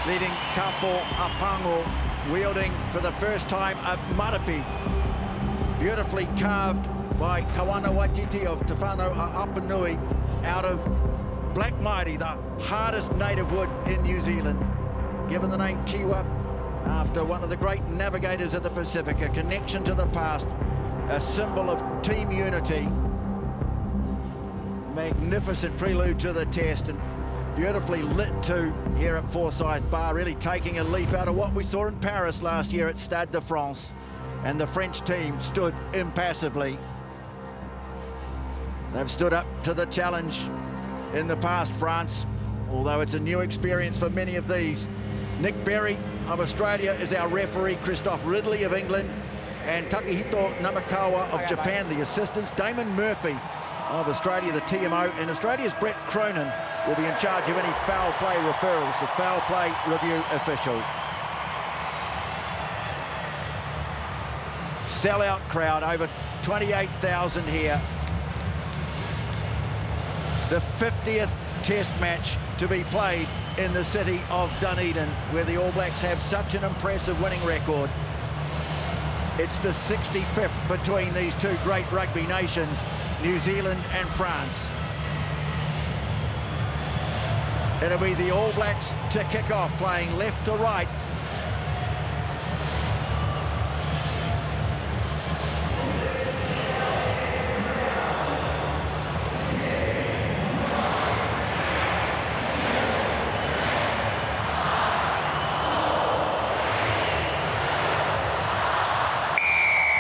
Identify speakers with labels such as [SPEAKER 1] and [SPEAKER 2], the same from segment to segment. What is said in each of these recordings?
[SPEAKER 1] leading Kampo Apango, wielding for the first time a marapi, beautifully carved by Kawana Waititi of Te Whānau Apanui out of black mauri, the hardest native wood in New Zealand, given the name Kiwa after one of the great navigators of the Pacific, a connection to the past, a symbol of team unity. Magnificent prelude to the test, and beautifully lit too here at Forsyth Barr, really taking a leaf out of what we saw in Paris last year at Stade de France. And the French team stood impassively. They've stood up to the challenge in the past, France, although it's a new experience for many of these. Nick Berry of Australia is our referee, Christoph Ridley of England, and Takahito Namakawa of Japan, the assistants. Damon Murphy of Australia, the TMO, and Australia's Brett Cronin will be in charge of any foul play referrals, the foul play review official. Sellout crowd, over 28,000 here. The 50th test match to be played in the city of Dunedin, where the All Blacks have such an impressive winning record. It's the 65th between these two great rugby nations, New Zealand and France. It'll be the All Blacks to kick off, playing left to right.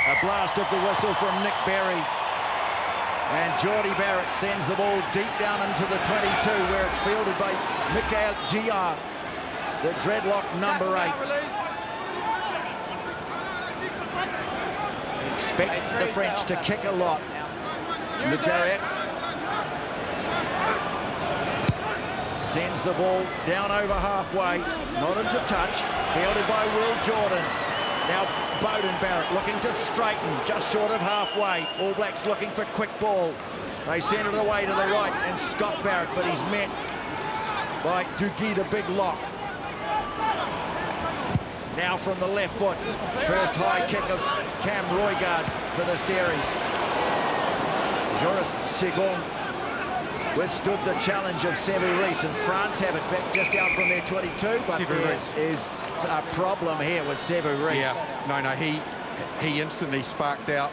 [SPEAKER 1] A blast of the whistle from Nick Berry. And Geordie Barrett sends the ball deep down into the 22, where it's fielded by Mikael Gia, the dreadlock number 8. Expect the French to kick a lot. Garrett sends the ball down over halfway, not into touch, fielded by Will Jordan. Now Beauden Barrett looking to straighten, just short of halfway. All Blacks looking for quick ball. They send it away to the right, and Scott Barrett, but he's met by Duguay, the big lock. Now from the left foot, first high kick of Cam Roigard for the series. Joris Segon withstood the challenge of Sevu Reece, and France have it back just out from their 22, but there is a problem here with Sevu Reece.
[SPEAKER 2] Yeah, no, he instantly sparked out.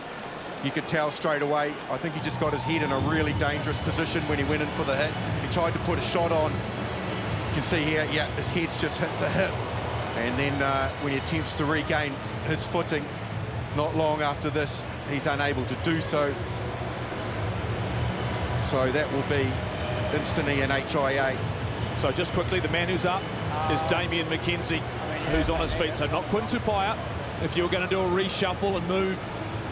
[SPEAKER 2] You could tell straight away. I think he just got his head in a really dangerous position when he went in for the hit. He tried to put a shot on. You can see here, yeah, his head's just hit the hip. And then when he attempts to regain his footing, not long after this, he's unable to do so. So that will be instantly an HIA.
[SPEAKER 3] So just quickly, the man who's up is Damian McKenzie, who's on his feet. So not Quinn Tupaia. If you were going to do a reshuffle and move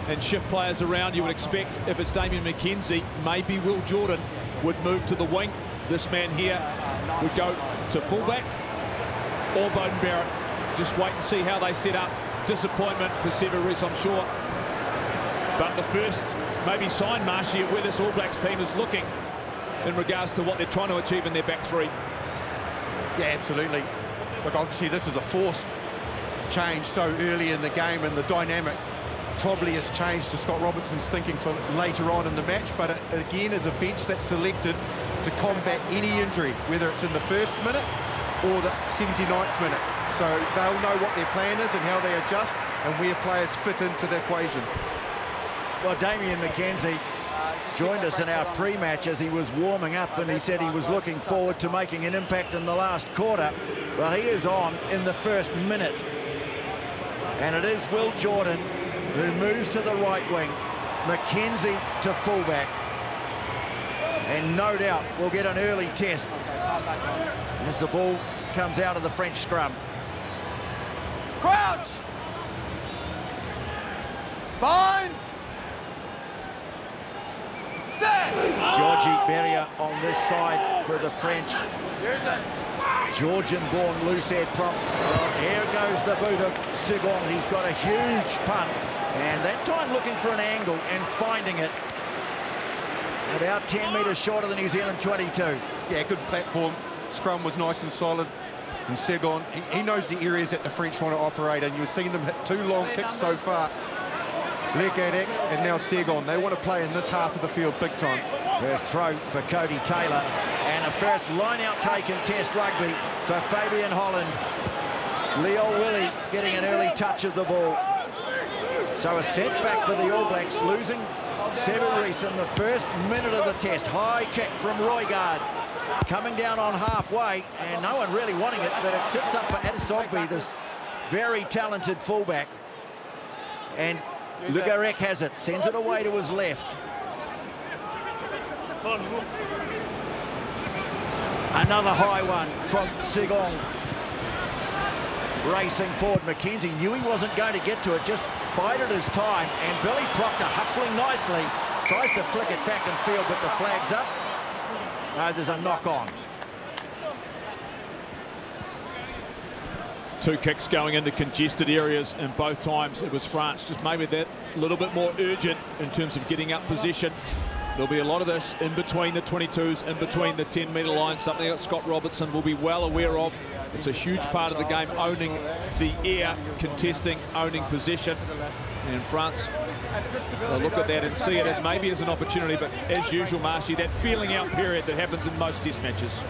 [SPEAKER 3] and shift players around, you would expect, if it's Damian McKenzie, maybe Will Jordan would move to the wing. This man here would go to fullback, or Beauden Barrett. Just wait and see how they set up. Disappointment for Sevu Reece, I'm sure. But the first maybe sign, Marshy, of where this All Blacks team is looking in regards to what they're trying to achieve in their back three.
[SPEAKER 2] Yeah, absolutely. Look, obviously this is a forced change so early in the game, and the dynamic probably has changed to Scott Robinson's thinking for later on in the match, but it again is a bench that's selected to combat any injury, whether it's in the first minute or the 79th minute. So they'll know what their plan is and how they adjust and where players fit into the equation.
[SPEAKER 1] Well, Damian McKenzie joined us in our pre-match as he was warming up, and he said he was looking forward to making an impact in the last quarter. Well, he is on in the first minute. And it is Will Jordan who moves to the right wing, McKenzie to fullback. And no doubt we'll get an early test as the ball comes out of the French scrum.
[SPEAKER 4] Crouch! Bind! Set!
[SPEAKER 1] Georgie Berrier on this side for the French. Georgian-born loose-head prop. Well, here goes the boot of Segon. He's got a huge punt, and that time looking for an angle and finding it. About 10 metres short of the New Zealand 22.
[SPEAKER 2] Yeah, good platform. Scrum was nice and solid. And Segon, he knows the areas that the French want to operate, and you've seen them hit 2 long kicks so far. Legadek and now Segon, they want to play in this half of the field big time.
[SPEAKER 1] First throw for Cody Taylor, and a first line-out take in Test rugby for Fabian Holland. Leo Willie getting an early touch of the ball. So a setback for the All Blacks, losing Sevu Reece in the first minute of the test. High kick from Roigard, coming down on halfway, and no one really wanting it, but it sits up for Adesogbe, this very talented fullback. And Le Garec has it, sends it away to his left. Another high one from Segong. Racing forward, McKenzie knew he wasn't going to get to it, just bided his time, and Billy Proctor hustling nicely, tries to flick it back in field, but the flag's up. No, there's a knock on.
[SPEAKER 3] 2 kicks going into congested areas, and both times it was France, just maybe that little bit more urgent in terms of getting up position. There'll be a lot of this in between the 22s, in between the 10-metre line, something that Scott Robertson will be well aware of. It's a huge part of the game, owning the air, contesting, owning possession. And France, they'll look at that and see it as maybe as an opportunity, but as usual, Marshy, that feeling out period that happens in most test matches.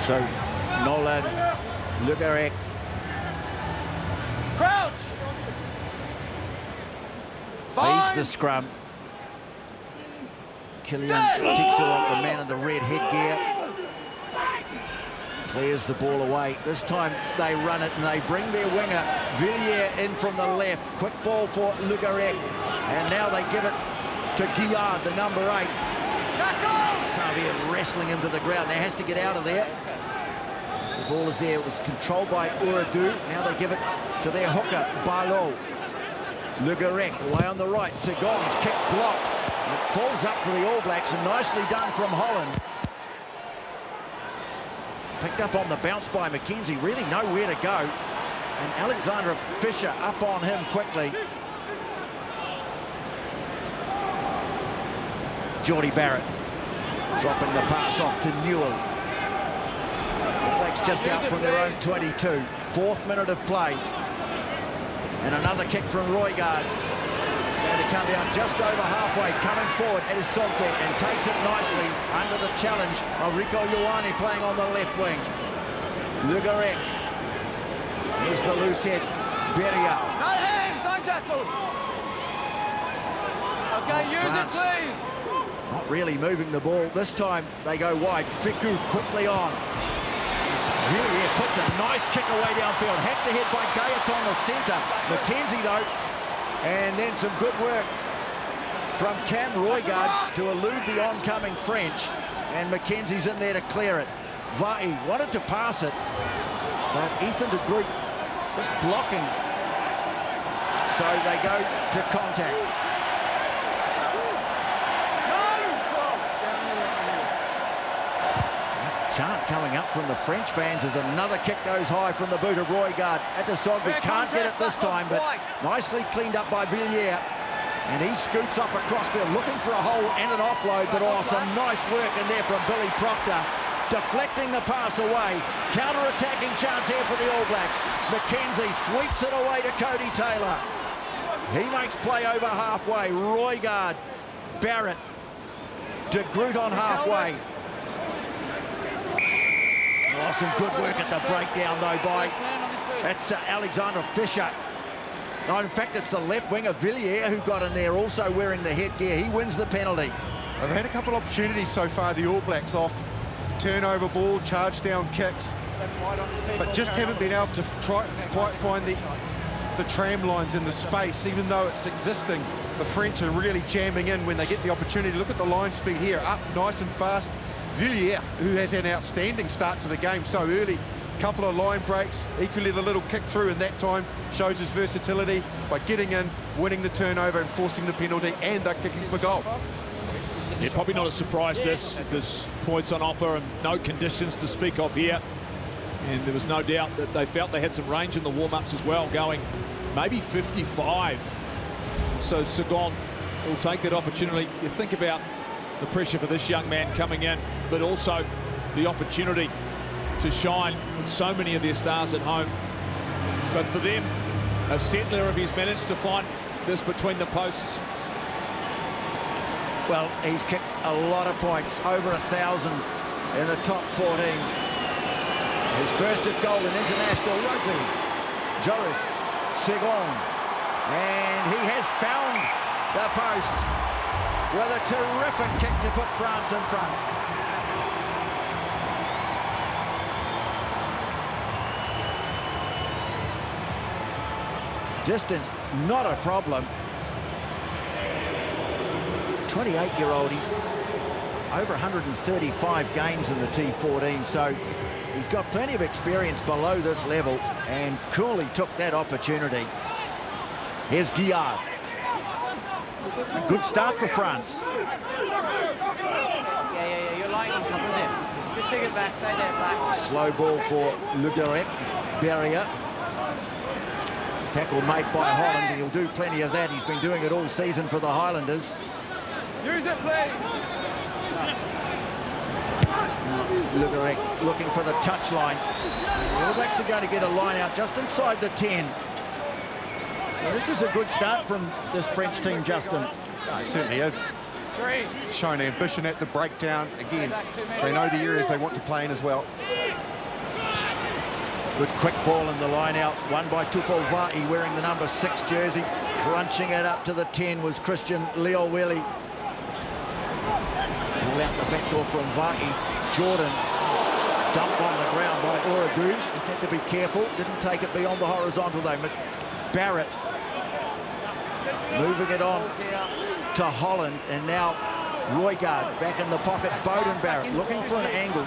[SPEAKER 1] So Nolan, Le Garec.
[SPEAKER 4] Crouch.
[SPEAKER 1] Feeds the scrum. Killian Tixerot, the man in the red headgear, clears the ball away. This time they run it and they bring their winger Villiers in from the left. Quick ball for Le Garec, and now they give it to Guillard, the number 8. Xavier wrestling him to the ground. Now has to get out of there. The ball is there. It was controlled by Urdu. Now they give it to their hooker, Barlow. Le Garec away on the right. Segon's kick blocked. And it falls up for the All Blacks, and nicely done from Holland. Picked up on the bounce by McKenzie, really nowhere to go. And Alexander Fisher up on him quickly. Geordie Barrett dropping the pass off to Newell. The Blacks just out from their own 22. 4th minute of play. And another kick from Roigard. Going to come down just over halfway, coming forward at his Sogbe, and takes it nicely under the challenge of Rico Ioane playing on the left wing. Le Garec. Here's the loose head, Beria.
[SPEAKER 4] No hands, no tackle. Okay, use
[SPEAKER 1] France,
[SPEAKER 4] it, please.
[SPEAKER 1] not really moving the ball. This time they go wide. Fiku quickly on. Villiers puts a nice kick away downfield. Hacked ahead by Gaetan, the centre. McKenzie, though. And then some good work from Cam Roigard to elude the oncoming French. And McKenzie's in there to clear it. Va'i wanted to pass it, but Ethan de Groot was blocking. So they go to contact. Chant coming up from the French fans as another kick goes high from the boot of Roigard. Adesogbe can't get it this time, but nicely cleaned up by Villiers. And he scoots off across field, looking for a hole and an offload, but oh, some nice work in there from Billy Proctor. Deflecting the pass away. Counter-attacking chance here for the All Blacks. McKenzie sweeps it away to Cody Taylor. He makes play over halfway. Roigard, Barrett, de Groot on halfway. Oh, some good work at the breakdown, though, by that's Alexander Fisher. No, in fact, it's the left winger, Villiers, who got in there, also wearing the headgear. He wins the penalty.
[SPEAKER 2] They've had a couple of opportunities so far, the All Blacks, off turnover ball, charge down kicks, but just haven't been able to quite find the tram lines in the space, even though it's existing. The French are really jamming in when they get the opportunity. Look at the line speed here, up nice and fast. Villiers, who has an outstanding start to the game so early, couple of line breaks, equally the little kick through, and that time shows his versatility by getting in, winning the turnover and forcing the penalty, and they're kicking for goal.
[SPEAKER 3] Yeah, probably not a surprise this. There's points on offer and no conditions to speak of here. And there was no doubt that they felt they had some range in the warm-ups as well, going maybe 55. So Segon will take that opportunity. You think about the pressure for this young man coming in, but also the opportunity to shine with so many of their stars at home. But for them, a settler, if he's managed to find this between the posts.
[SPEAKER 1] Well, he's kicked a lot of points, over 1,000 in the top 14. His first goal in international rugby, Joris Segon. And he has found the posts with a terrific kick to put France in front. Distance, not a problem. 28-year-old, he's over 135 games in the T14, so he's got plenty of experience below this level, and coolly took that opportunity. Here's Guillard. A good start for France.
[SPEAKER 5] Yeah, you're lying on top of them. Just take it back, stay there, back.
[SPEAKER 1] Slow ball for Le Garec, barrier. Tackle made by Holland, and he'll do plenty of that. He's been doing it all season for the Highlanders.
[SPEAKER 4] Use it, please.
[SPEAKER 1] Now, Le Garec looking for the touchline. The All Blacks are going to get a line out just inside the 10. Well, this is a good start from this French team, Justin.
[SPEAKER 2] Oh, it certainly is.
[SPEAKER 4] 3.
[SPEAKER 2] Showing ambition at the breakdown. Again, they know the areas they want to play in as well.
[SPEAKER 1] Good quick ball in the line out, won by Tupou Va'i wearing the number 6 jersey. Crunching it up to the 10 was Christian Leowili. Ball out the back door from Va'i. Jordan dumped on the ground by Uradu. He had to be careful, didn't take it beyond the horizontal though. Barrett moving it on to Holland, and now Roygaard back in the pocket. Beauden Barrett looking for an angle,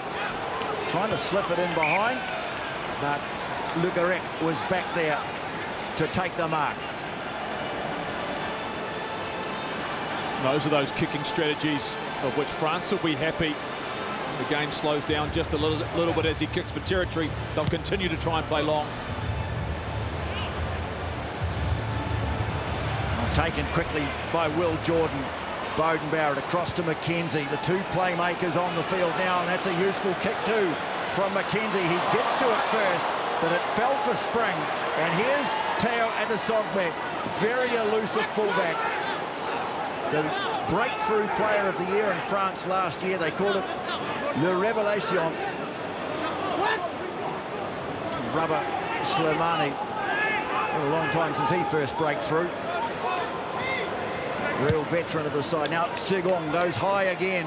[SPEAKER 1] trying to slip it in behind, but Le Garec was back there to take the mark.
[SPEAKER 3] Those are those kicking strategies of which France will be happy. The game slows down just a little bit as he kicks for territory. They'll continue to try and play long.
[SPEAKER 1] Taken quickly by Will Jordan. Beauden Barrett across to McKenzie. The two playmakers on the field now, and that's a useful kick too from McKenzie. He gets to it first, but it fell for spring. And here's Teo Adesogbe, very elusive fullback. The breakthrough player of the year in France last year. They called it Le Révélation. Rubber Slimani. A long time since he first broke through. Real veteran of the side. Now Segon goes high again.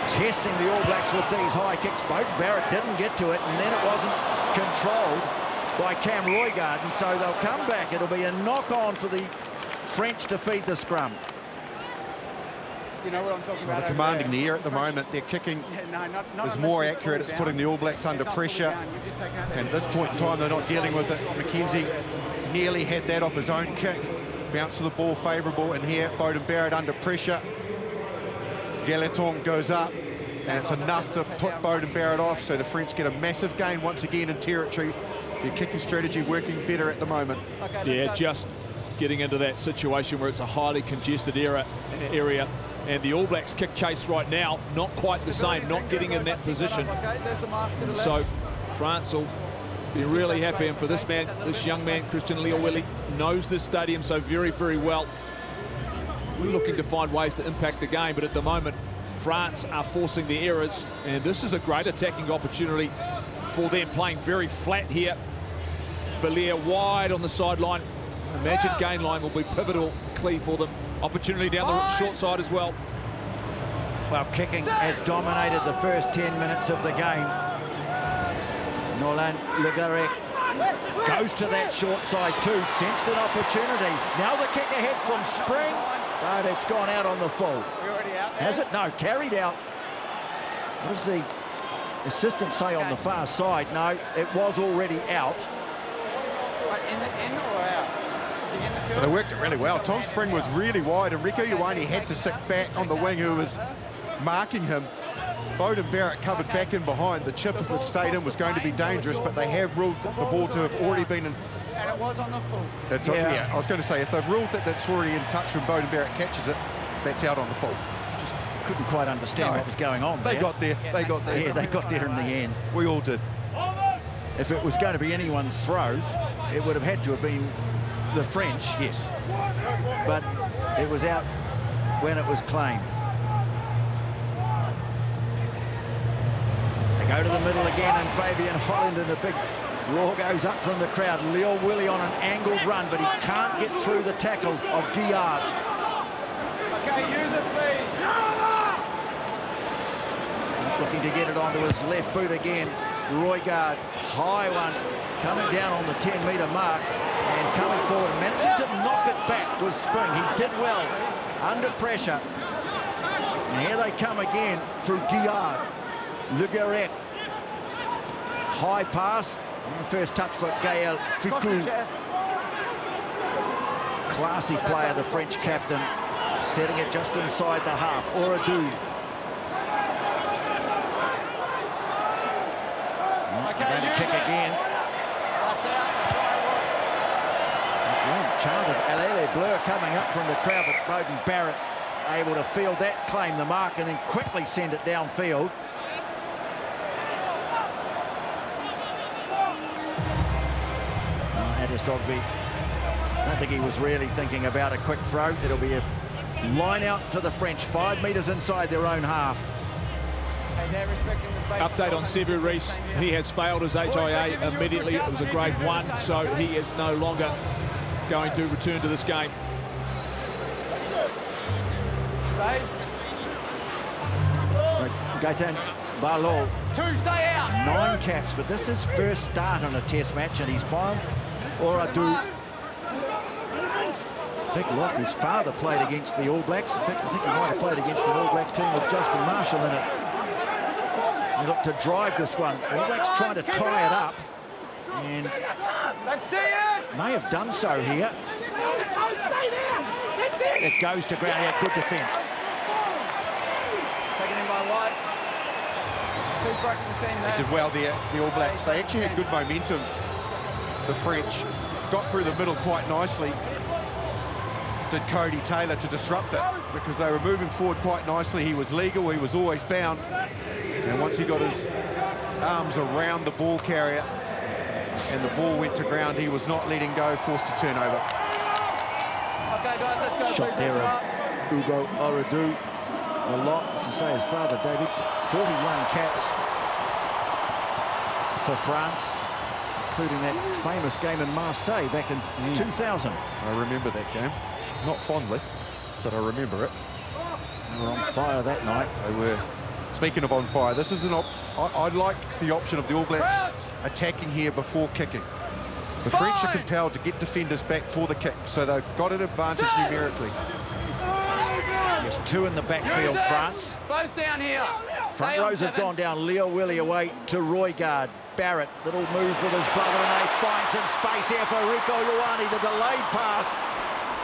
[SPEAKER 1] Testing the All Blacks with these high kicks. Beauden Barrett didn't get to it, and then it wasn't controlled by Cam Roygaard, and so they'll come back. It'll be a knock-on for the French to feed the scrum.
[SPEAKER 5] You know what I'm talking about?
[SPEAKER 2] They're commanding the air at the moment. Their kicking is more accurate. It's putting the All Blacks under pressure. And at this point in time, they're not dealing with it. McKenzie nearly had that off his own kick. Bounce of the ball favourable, and here Beauden Barrett under pressure. Gailleton goes up, and it's enough to put Beauden Barrett off, so the French get a massive gain once again in territory. Their kicking strategy working better at the moment.
[SPEAKER 3] Yeah, just getting into that situation where it's a highly congested area, and the All Blacks kick chase right now, not quite the same, not getting in that position. And so France will be really happy, and for this man, this young man, Christian Leowili, knows this stadium so very, very well. We're looking to find ways to impact the game, but at the moment, France are forcing the errors, and this is a great attacking opportunity for them, playing very flat here. Villiers wide on the sideline. Imagine gain line will be pivotal key for them. Opportunity down the short side as well.
[SPEAKER 1] Well, kicking has dominated the first 10 minutes of the game. Nolan Le Garec goes to that short side too, sensed an opportunity. Now the kick ahead from Spring, but it's gone out on the full.
[SPEAKER 5] You're already out there?
[SPEAKER 1] Has it? No, carried out. What does the assistant say on the far side? No, it was already out.
[SPEAKER 5] Right, in or out? Is he in the field?
[SPEAKER 2] They worked it really well. Tom Spring was really wide, and Rico Ioane had to sit back on the wing who was marking him. Beauden Barrett covered back in behind. The chip, if it stayed in, was going to be dangerous, but they have ruled the ball to have already been in.
[SPEAKER 5] And it was on the full.
[SPEAKER 2] Yeah, I was going to say, if they've ruled that that's already in touch when Beauden Barrett catches it, that's out on the full.
[SPEAKER 1] Just couldn't quite understand what was going on there.
[SPEAKER 2] They got there. They got there.
[SPEAKER 1] Yeah, they got there in the end.
[SPEAKER 2] We all did.
[SPEAKER 1] If it was going to be anyone's throw, it would have had to have been the French.
[SPEAKER 2] Yes.
[SPEAKER 1] But it was out when it was claimed. They go to the middle again, and Fabian Holland, and a big roar goes up from the crowd. Leo Willie on an angled run, but he can't get through the tackle of Guillard.
[SPEAKER 5] Okay, use it, please.
[SPEAKER 1] Looking to get it onto his left boot again. Roygaard, high one, coming down on the 10-metre mark and coming forward and managing to knock it back with spring. He did well under pressure. And here they come again through Guillard. Le Guéret. High pass. And first touch for Gaël Ficou. Classy player, the French captain. Setting it just inside the half. Auradou. Going to kick again. Again, chant of Les Bleus coming up from the crowd, but Bowden Barrett able to field that, claim the mark, and then quickly send it downfield. Adesogbe, I don't think he was really thinking about a quick throw. It'll be a line out to the French, 5 metres inside their own half.
[SPEAKER 3] Update on Sevu Reece. He has failed his HIA immediately. It was a grade 1, so he is no longer going to return to this game.
[SPEAKER 5] Stay.
[SPEAKER 1] Gaëtan Barlow.
[SPEAKER 5] 2, stay out.
[SPEAKER 1] 9 caps, but this is first start on a test match, and he's found Auradou. Big look, his father played against the All Blacks. In fact, I think he might have played against an All Blacks team with Justin Marshall in it. They look to drive this one. All Blacks trying to tie it up, and
[SPEAKER 5] Let's see it.
[SPEAKER 1] may have done so here. It goes to ground. Yeah, good defence.
[SPEAKER 5] Taken in by White. 2's broken the seam there.
[SPEAKER 2] They did well there, the All Blacks. They actually had good momentum. The French got through the middle quite nicely. Did Cody Taylor to disrupt it, because they were moving forward quite nicely. He was legal, he was always bound. And once he got his arms around the ball carrier and the ball went to ground, he was not letting go, forced to turn over.
[SPEAKER 5] Okay, guys, let's go.
[SPEAKER 1] Shot there of Hugo Auradou. A lot, as you say, his father, David. 41 caps for France, including that famous game in Marseille back in 2000.
[SPEAKER 2] I remember that game. Not fondly, but I remember it.
[SPEAKER 1] They were on fire that night.
[SPEAKER 2] They were. Speaking of on fire, this is I like the option of the All Blacks attacking here before kicking. The French are compelled to get defenders back for the kick, so they've got an advantage numerically.
[SPEAKER 1] Yes, 2 in the backfield, France.
[SPEAKER 5] Both down here.
[SPEAKER 1] Front rows have gone down. Leo Willie away to Roygaard. Barrett, little move with his brother, and they find some space here for Rico Ioane. The delayed pass.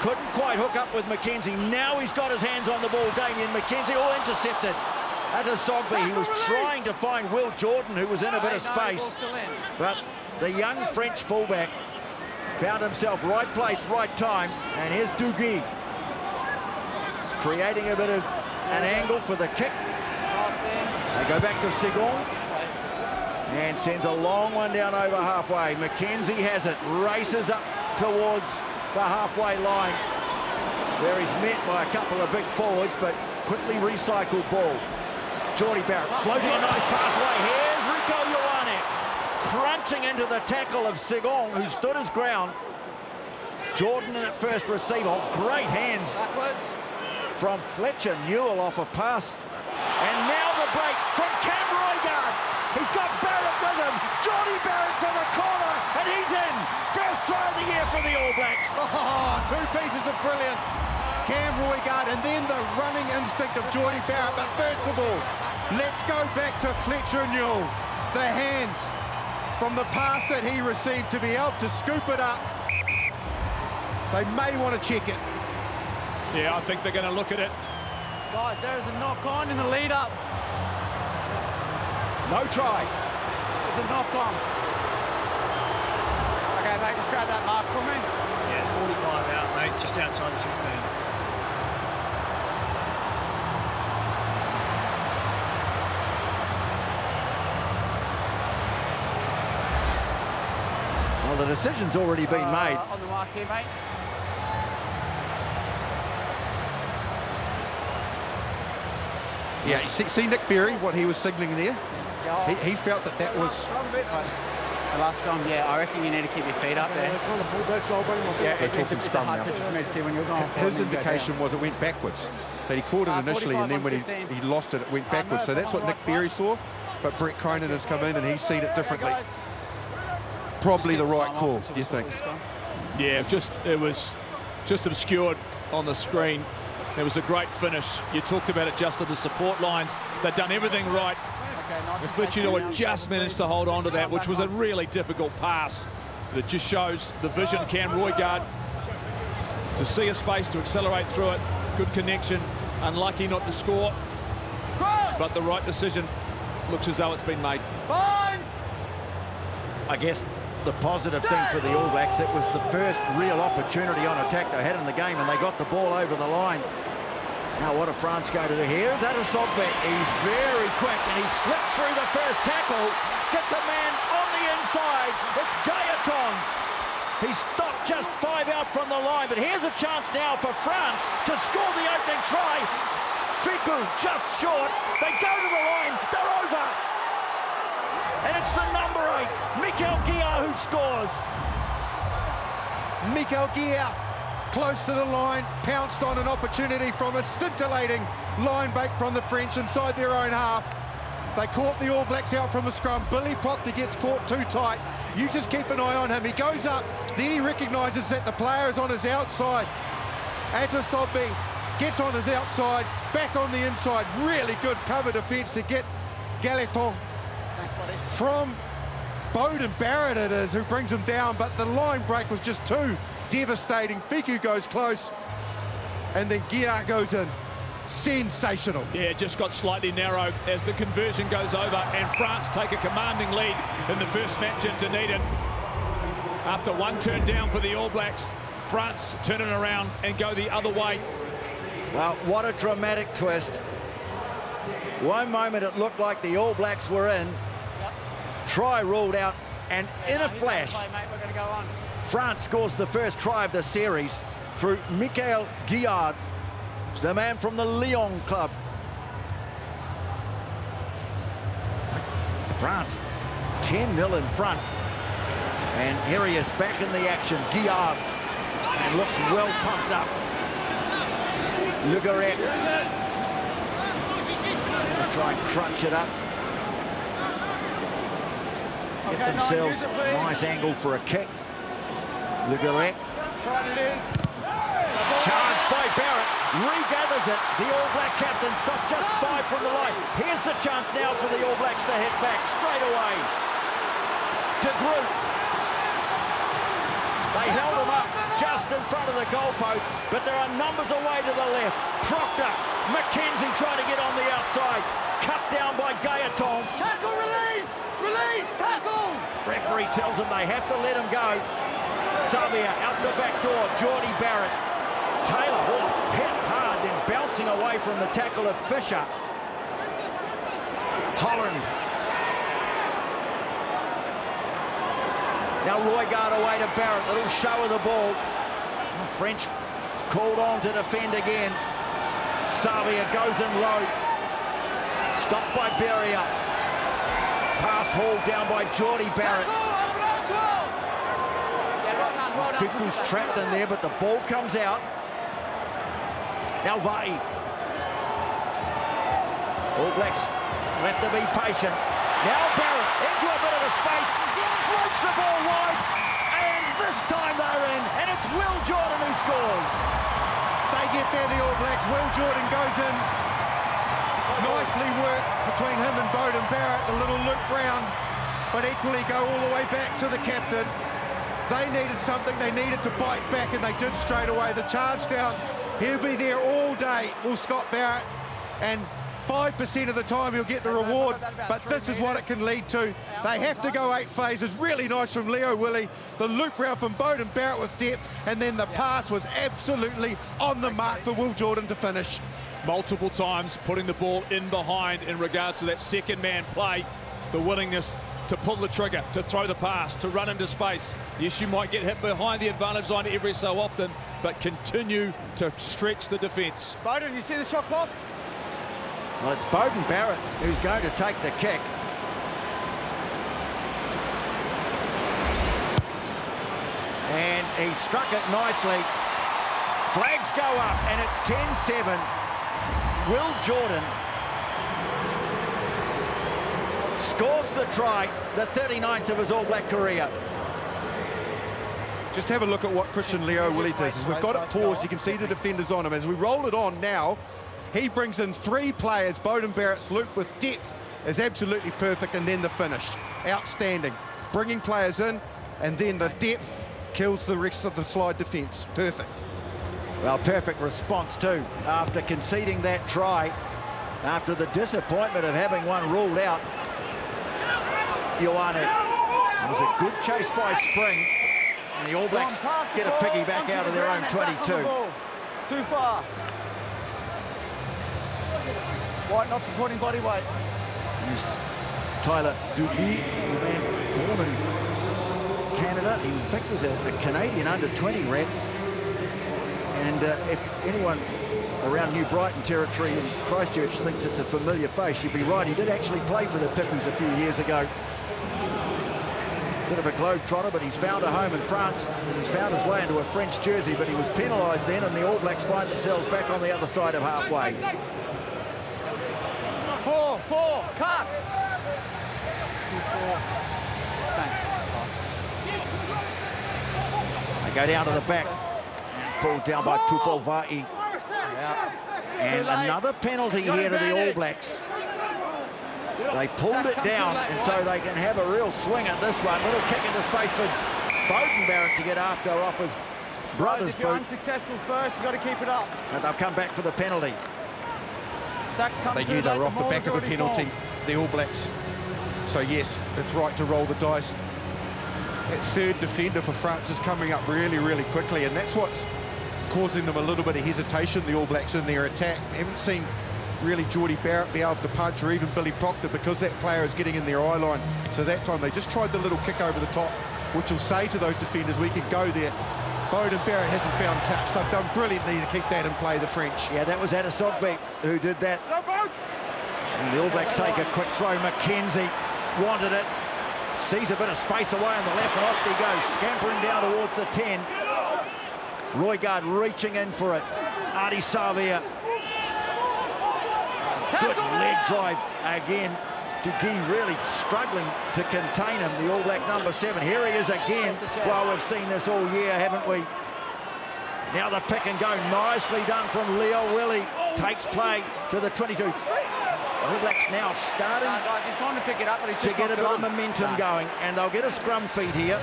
[SPEAKER 1] Couldn't quite hook up with McKenzie. Now he's got his hands on the ball. Damien McKenzie, all intercepted. Adesogbe, he was trying to find Will Jordan, who was in a bit of space. But the young French fullback found himself right place, right time. And here's Duguay. He's creating a bit of an angle for the kick. They go back to Segon. And sends a long one down over halfway. McKenzie has it, races up towards the halfway line, where he's met by a couple of big forwards, but quickly recycled ball. Geordie Barrett floating a nice pass away. Here's Rico Ioane crunching into the tackle of Segon, who stood his ground. Jordan in at first receive. Oh, great hands from Fletcher Newell off a pass. And now the break from Cam Roygaard. He's got Barrett with him. Geordie Barrett for the corner, and he's in. First try of the year for the All Blacks.
[SPEAKER 2] Oh, 2 pieces of brilliance. Cam Roygaard, and then the running instinct of Geordie Barrett. But first of all, let's go back to Fletcher Newell. The hands from the pass that he received to be able to scoop it up. They may want to check it.
[SPEAKER 3] Yeah, I think they're going to look at it.
[SPEAKER 5] Guys, there is a knock-on in the lead-up.
[SPEAKER 1] No try.
[SPEAKER 5] There's a knock-on. Okay, mate, just grab that mark for me.
[SPEAKER 6] Yeah, 45 out, mate, just outside the 15.
[SPEAKER 1] the decision's already been made.
[SPEAKER 5] On the mark here, mate.
[SPEAKER 2] Yeah, you see Nick Berry, what he was signalling there? He felt that was...
[SPEAKER 5] The last scrum, yeah, I reckon you need to keep your feet up there. Yeah, it's a hard pitch for me to see when you're going.
[SPEAKER 2] His indication was it went backwards. That he caught it initially, and then when he lost it, it went backwards. So that's what Nick Berry saw. But Brett Cronin has come in and he's seen it differently. Probably the right call, do you think?
[SPEAKER 3] Yeah, it was just obscured on the screen. It was a great finish. You talked about it just at the support lines. They've done everything right. The Fuchino just managed to hold on to that, which was a really difficult pass. But it just shows the vision can Roygaard to see a space to accelerate through it. Good connection, unlucky not to score, but the right decision. Looks as though it's been made.
[SPEAKER 1] I guess the positive thing for the All Blacks, it was the first real opportunity on attack they had in the game, and they got the ball over the line. Now what do France go to do? Here's Adesogbe. He's very quick, and he slipped through the first tackle, gets a man on the inside. It's Gaetan. He stopped just 5 out from the line, but here's a chance now for France to score the opening try. Fiku just short. They go to the line. They're over. And it's the number 8, Mikel Guia, who scores.
[SPEAKER 2] Mikel Guia, close to the line, pounced on an opportunity from a scintillating line break from the French inside their own half. They caught the All Blacks out from the scrum. Billy Proctor gets caught too tight. You just keep an eye on him. He goes up, then he recognises that the player is on his outside. Adesogbe gets on his outside, back on the inside. Really good cover defence to get Gaetan. From Bowden Barrett it is, who brings him down, but the line break was just too devastating. Fiku goes close, and then Guia goes in. Sensational.
[SPEAKER 3] Yeah, it just got slightly narrow as the conversion goes over, and France take a commanding lead in the first match in Dunedin. After one turn down for the All Blacks, France turn it around and go the other way.
[SPEAKER 1] Well, what a dramatic twist. One moment it looked like the All Blacks were in. Try ruled out, and in a flash, France scores the first try of the series through Mikel Guia, the man from the Lyon club. France 10-0 in front, and here he is back in the action. Guia, and looks well pumped up. Le Gueret try and crunch it up. Get themselves a nice angle for a kick. Le Gueret. Charged by Barrett. Regathers it. The All Black captain stopped just 5 from the line. Here's the chance now for the All Blacks to hit back straight away. De Groot. They held him up just in front of the goalposts, but there are numbers away to the left. Proctor, McKenzie trying to get on the outside. Cut down by Gaetan.
[SPEAKER 5] Tackle, release! Release, tackle!
[SPEAKER 1] Referee tells them they have to let him go. Sabia out the back door. Geordie Barrett. Taylor hit hard, then bouncing away from the tackle of Fisher. Holland. Now Roygaard away to Barrett. Little show of the ball. The French called on to defend again. Sabia goes in low. Stopped by Berria. Pass hauled down by Geordie Barrett. Fiku's trapped in there, but the ball comes out. Now Vai. All Blacks have to be patient. Now Barrett into a bit of a space. Floats the ball wide. And this time they're in. And it's Will Jordan who scores.
[SPEAKER 2] They get there, the All Blacks. Will Jordan goes in. Nicely worked between him and Bowden Barrett. A little loop round, but equally go all the way back to the captain. They needed something. They needed to bite back, and they did straight away. The charge down. He'll be there all day, will Scott Barrett, and 5% of the time he'll get the reward, but this is what it can lead to. They have to go 8 phases. Really nice from Leo Willie. The loop round from Bowden Barrett with depth, and then the pass was absolutely on the mark for Will Jordan to finish.
[SPEAKER 3] Multiple times putting the ball in behind in regards to that second man play. The willingness to pull the trigger, to throw the pass, to run into space. Yes, you might get hit behind the advantage line every so often, but continue to stretch the defence.
[SPEAKER 5] Bowden, you see the shot clock?
[SPEAKER 1] Well, it's Beauden Barrett who's going to take the kick. And he struck it nicely. Flags go up, and it's 10-7. Will Jordan scores the try, the 39th of his All Black career.
[SPEAKER 2] Just have a look at what Christian Leo Willie does. As we've got it paused, you can see the defenders on him. As we roll it on now, he brings in 3 players. Beauden Barrett's loop with depth is absolutely perfect, and then the finish. Outstanding. Bringing players in, and then the depth kills the rest of the slide defence. Perfect.
[SPEAKER 1] Well, perfect response too, after conceding that try, after the disappointment of having one ruled out. Ioane. It was a good chase by Spring, and the All Blacks get a piggyback out of their own 22.
[SPEAKER 5] Too far. White not supporting body weight.
[SPEAKER 1] Here's Tyler Duguay, the man born in Canada. He in fact was a Canadian under-20 rep. And if anyone around New Brighton territory in Christchurch thinks it's a familiar face, you'd be right. He did actually play for the Pippies a few years ago. Bit of a globe-trotter, but he's found a home in France, and he's found his way into a French jersey, but he was penalised then, and the All Blacks find themselves back on the other side of halfway.
[SPEAKER 5] 4, cut! 2-4.
[SPEAKER 1] They go down to the back. Pulled down by Tupolva'i. And another penalty here to the All Blacks. They pulled it down, and so they can have a real swing at this one. Little kick into space for Beauden Barrett to get after off his brother's
[SPEAKER 5] If you're
[SPEAKER 1] boot.
[SPEAKER 5] unsuccessful first, you've got to keep it up.
[SPEAKER 1] And they'll come back for the penalty.
[SPEAKER 2] They knew they were off the back of a penalty, the All Blacks. So yes, it's right to roll the dice. That third defender for France is coming up really, really quickly, and that's what's causing them a little bit of hesitation, the All Blacks, in their attack. They haven't seen really Geordie Barrett be able to punch, or even Billy Proctor, because that player is getting in their eye line. So that time they just tried the little kick over the top, which will say to those defenders, we can go there. Beauden Barrett hasn't found touch. They've done brilliantly to keep that in play, the French.
[SPEAKER 1] Yeah, that was Adesogbe who did that. And the All Blacks take a quick throw. McKenzie wanted it. Sees a bit of space away on the left, and off he goes, scampering down towards the 10. Roygaard reaching in for it. Artie Savia. Good leg drive again. Duguay really struggling to contain him, the All Black number 7. Here he is again. Well, we've seen this all year, haven't we? Now the pick and go, nicely done from Leo Willie. Takes play to the 22. All Blacks now starting
[SPEAKER 5] Guys, he's trying to pick it up, but he's
[SPEAKER 1] to
[SPEAKER 5] just
[SPEAKER 1] get a bit of momentum going, and they'll get a scrum feed here.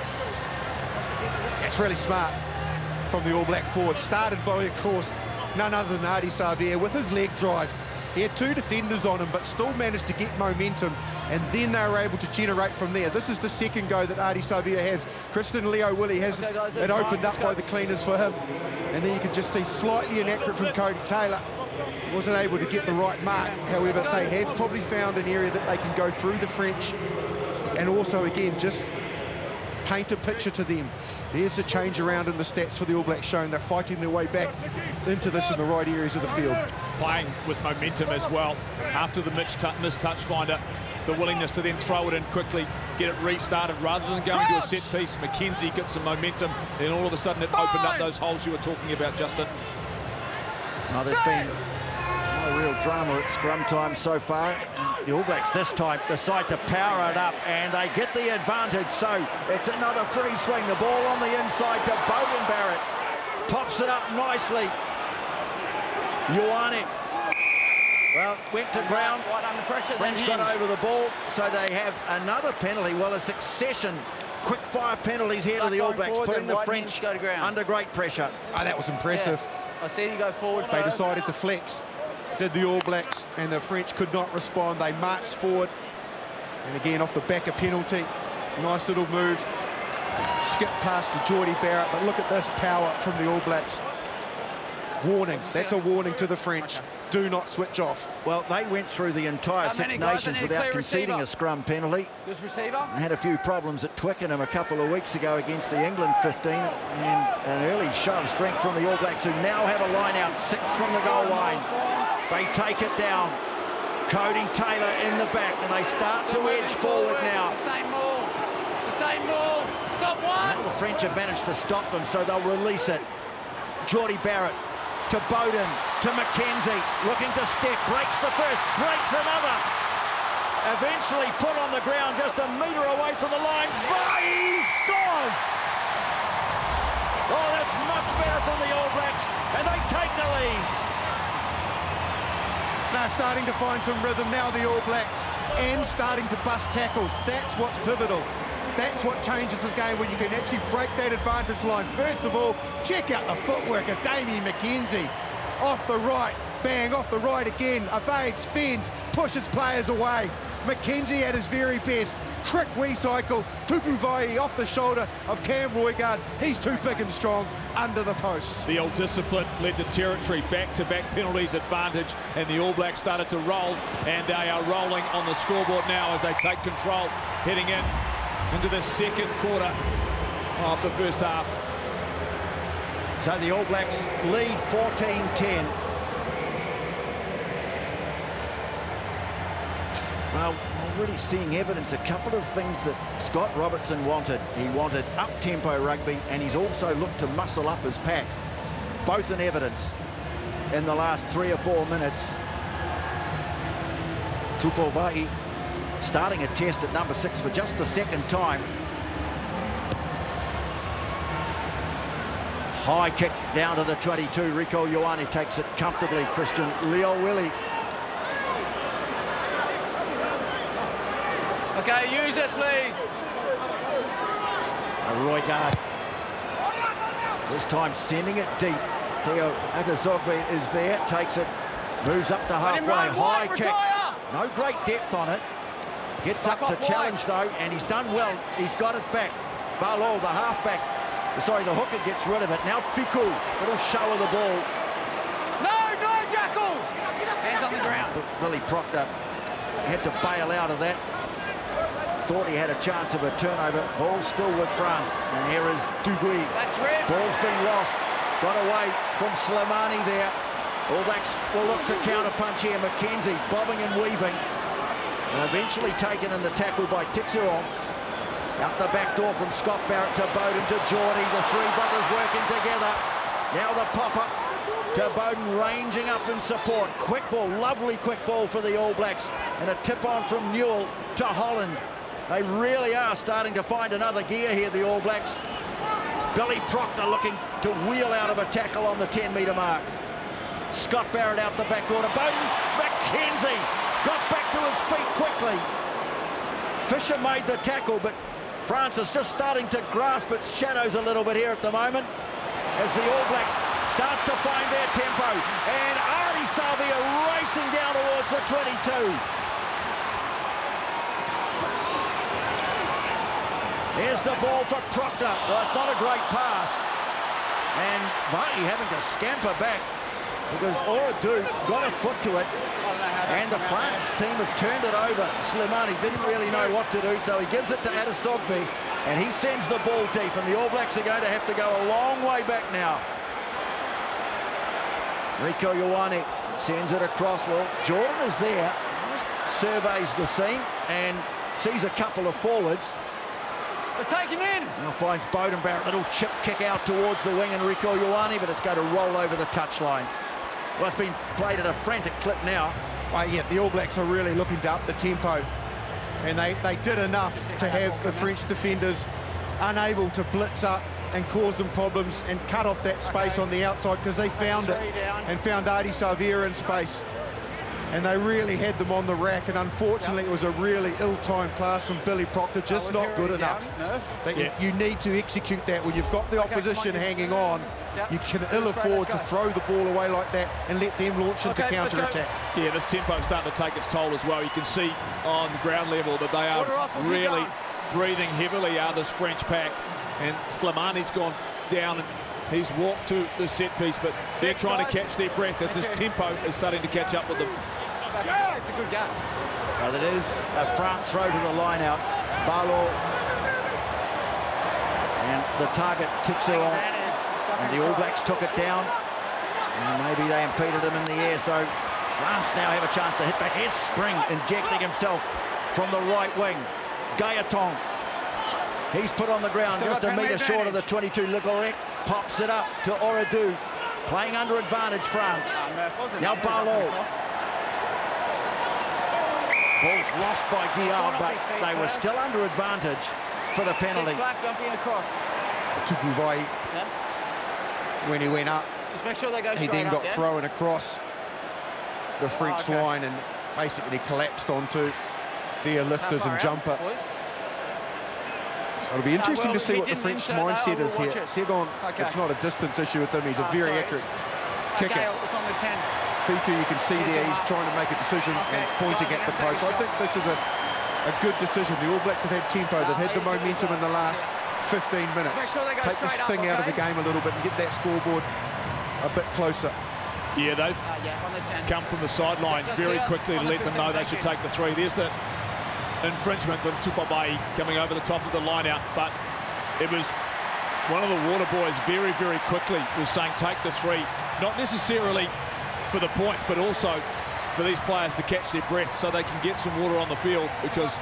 [SPEAKER 2] That's really smart from the All Black forward. Started by, of course, none other than Artie Savia with his leg drive. He had 2 defenders on him, but still managed to get momentum, and then they were able to generate from there. This is the second go that Artie Savia has. Christian Leo Willie has it opened up by the cleaners for him. And then you can just see slightly inaccurate from Cody Taylor. He wasn't able to get the right mark. However, they have probably found an area that they can go through the French, and also, again, just paint a picture to them. There's a change around in the stats for the All Blacks, showing they're fighting their way back into this in the right areas of the field.
[SPEAKER 3] Playing with momentum as well. After the missed touch finder, the willingness to then throw it in quickly, get it restarted rather than going to a set piece. McKenzie gets some momentum, and all of a sudden it opened up those holes you were talking about, Justin.
[SPEAKER 1] Well, there's been no real drama at scrum time so far. The All Blacks this time decide to power it up, and they get the advantage. So it's another free swing. The ball on the inside to Beauden Barrett. Pops it up nicely. Ioane. Well, went to ground.
[SPEAKER 5] Under pressure.
[SPEAKER 1] French got over the ball, so they have another penalty. Well, a succession quick-fire penalties here to the All Blacks, putting the French under great pressure.
[SPEAKER 2] Oh, that was impressive.
[SPEAKER 5] Yeah. I see you go forward
[SPEAKER 2] They
[SPEAKER 5] first.
[SPEAKER 2] decided to flex, did the All Blacks, and the French could not respond. They marched forward, and again, off the back of penalty. Nice little move. Skip past to Geordie Barrett, but look at this power from the All Blacks. Warning, that's a warning to the French. do not switch off.
[SPEAKER 1] Well, they went through the entire Six Nations without conceding a scrum penalty.
[SPEAKER 4] This receiver.
[SPEAKER 1] They had a few problems at Twickenham a couple of weeks ago against the England 15, and an early show of strength from the All Blacks, who now have a line out 6 from the goal line. They take it down. Cody Taylor in the back, and they start to edge forward now.
[SPEAKER 4] It's the same ball. It's the same ball. Stop once.
[SPEAKER 1] Now the French have managed to stop them, so they'll release it. Geordie Barrett to Bowden, to McKenzie, looking to step, breaks the first, breaks another. Eventually put on the ground just a metre away from the line. Vai scores! Oh, that's much better from the All Blacks, and they take the lead.
[SPEAKER 2] They're starting to find some rhythm now, the All Blacks, and starting to bust tackles. That's what's pivotal. That's what changes the game, when you can actually break that advantage line. First of all, check out the footwork of Damien McKenzie. Off the right, bang, off the right again. Evades, fends, pushes players away. McKenzie at his very best. Crick recycle, Tupu Vai off the shoulder of Cam Roigard. He's too big and strong under the posts.
[SPEAKER 3] The old discipline led to territory, back-to-back penalties advantage, and the All Blacks started to roll, and they are rolling on the scoreboard now as they take control, heading into the second quarter of the first half.
[SPEAKER 1] So the All Blacks lead 14-10. Well, already seeing evidence, a couple of things that Scott Robertson wanted. He wanted up-tempo rugby, and he's also looked to muscle up his pack. Both in evidence in the last 3 or 4 minutes. Tupu Vai starting a test at number 6 for just the second time. High kick down to the 22. Rico Ioane takes it comfortably. Christian Leo-Willie.
[SPEAKER 4] Okay, use it, please.
[SPEAKER 1] Roigard. This time sending it deep. Theo Atazogbe is there, takes it, moves up to halfway. High kick. No great depth on it. Gets up to challenge though, and he's done well. He's got it back. Barlow, the halfback, sorry, the hooker gets rid of it. Now Fiku, little show of the ball.
[SPEAKER 4] No, Jackal! Hands on the ground.
[SPEAKER 1] Billy Proctor had to bail out of that. Thought he had a chance of a turnover. Ball still with France. And here is Dugui.
[SPEAKER 4] That's ripped.
[SPEAKER 1] Ball's been lost. Got away from Slimani there. All Blacks will look to counter-punch here. McKenzie bobbing and weaving. And eventually taken in the tackle by Tixeron. Out the back door from Scott Barrett to Bowden to Geordie. The three brothers working together. Now the pop-up to Bowden, ranging up in support. Quick ball, lovely quick ball for the All Blacks. And a tip-on from Newell to Holland. They really are starting to find another gear here, the All Blacks. Billy Proctor looking to wheel out of a tackle on the 10-metre mark. Scott Barrett out the back door to Bowden. McKenzie got back to his feet quickly. Fisher made the tackle, but France is just starting to grasp its shadows a little bit here at the moment as the All Blacks start to find their tempo. And Artie Savia racing down towards the 22. Here's the ball for Proctor. Well, it's not a great pass. And Vai having to scamper back because Oradou got a foot to it. And the France team have turned it over. Slimani didn't really know what to do, so he gives it to Adesogbe, and he sends the ball deep, and the All Blacks are going to have to go a long way back now. Rico Ioane sends it across. Well, Jordan is there, just surveys the scene and sees a couple of forwards.
[SPEAKER 4] They're taking in.
[SPEAKER 1] Now finds Bowden Barrett, little chip kick out towards the wing and Rico Ioane, but it's going to roll over the touchline. Well, it's been played at a frantic clip now.
[SPEAKER 2] Yeah, the All Blacks are really looking to up the tempo, and they did enough to have the French defenders unable to blitz up and cause them problems and cut off that space on the outside, because they found it and found Artie Savia in space. And they really had them on the rack, and unfortunately it was a really ill-timed pass from Billy Proctor, just not good enough. You need to execute that when you've got the opposition hanging on. You can ill afford to throw the ball away like that and let them launch into counter-attack.
[SPEAKER 3] Yeah, this tempo is starting to take its toll as well. You can see on the ground level that they are really breathing heavily out of this French pack. And Slimani's gone down, and He's walked to the set piece, but they're trying to catch their breath as his tempo is starting to catch up with them.
[SPEAKER 5] It's a good game.
[SPEAKER 1] Well, it is a France throw to the line out. Barlow. And the target ticks her on. And the All Blacks took it down. And maybe they impeded him in the air, so France now have a chance to hit back. Here's Spring injecting himself from the right wing. Gaetan. He's put on the ground just a metre short of the 22. Le Gorec pops it up to Oradou. Playing under advantage, France. Now Barlow. Ball's lost by Guillard, but they were still under advantage for the penalty.
[SPEAKER 5] Jumping across.
[SPEAKER 2] Tupuvai, when he went up,
[SPEAKER 5] just make sure they go
[SPEAKER 2] he then got thrown across the French line and basically collapsed onto their lifters and jumper. So it'll be interesting to see what the French mindset is here. Segon, it's not a distance issue with him. He's a very accurate kicker.
[SPEAKER 5] It's on the 10.
[SPEAKER 2] Fiku, you can see there, he's trying to make a decision and pointing at the post. I think this is a good decision. The All Blacks have had tempo. They've had the momentum in the last 15 minutes. Take the sting out of the game a little bit and get that scoreboard a bit closer.
[SPEAKER 3] Yeah, they've come from the sideline very quickly to let them know they should take the three. There's the infringement with Tupuvai coming over the top of the line out, but it was one of the water boys very, very quickly was saying take the three, not necessarily for the points, but also for these players to catch their breath so they can get some water on the field, because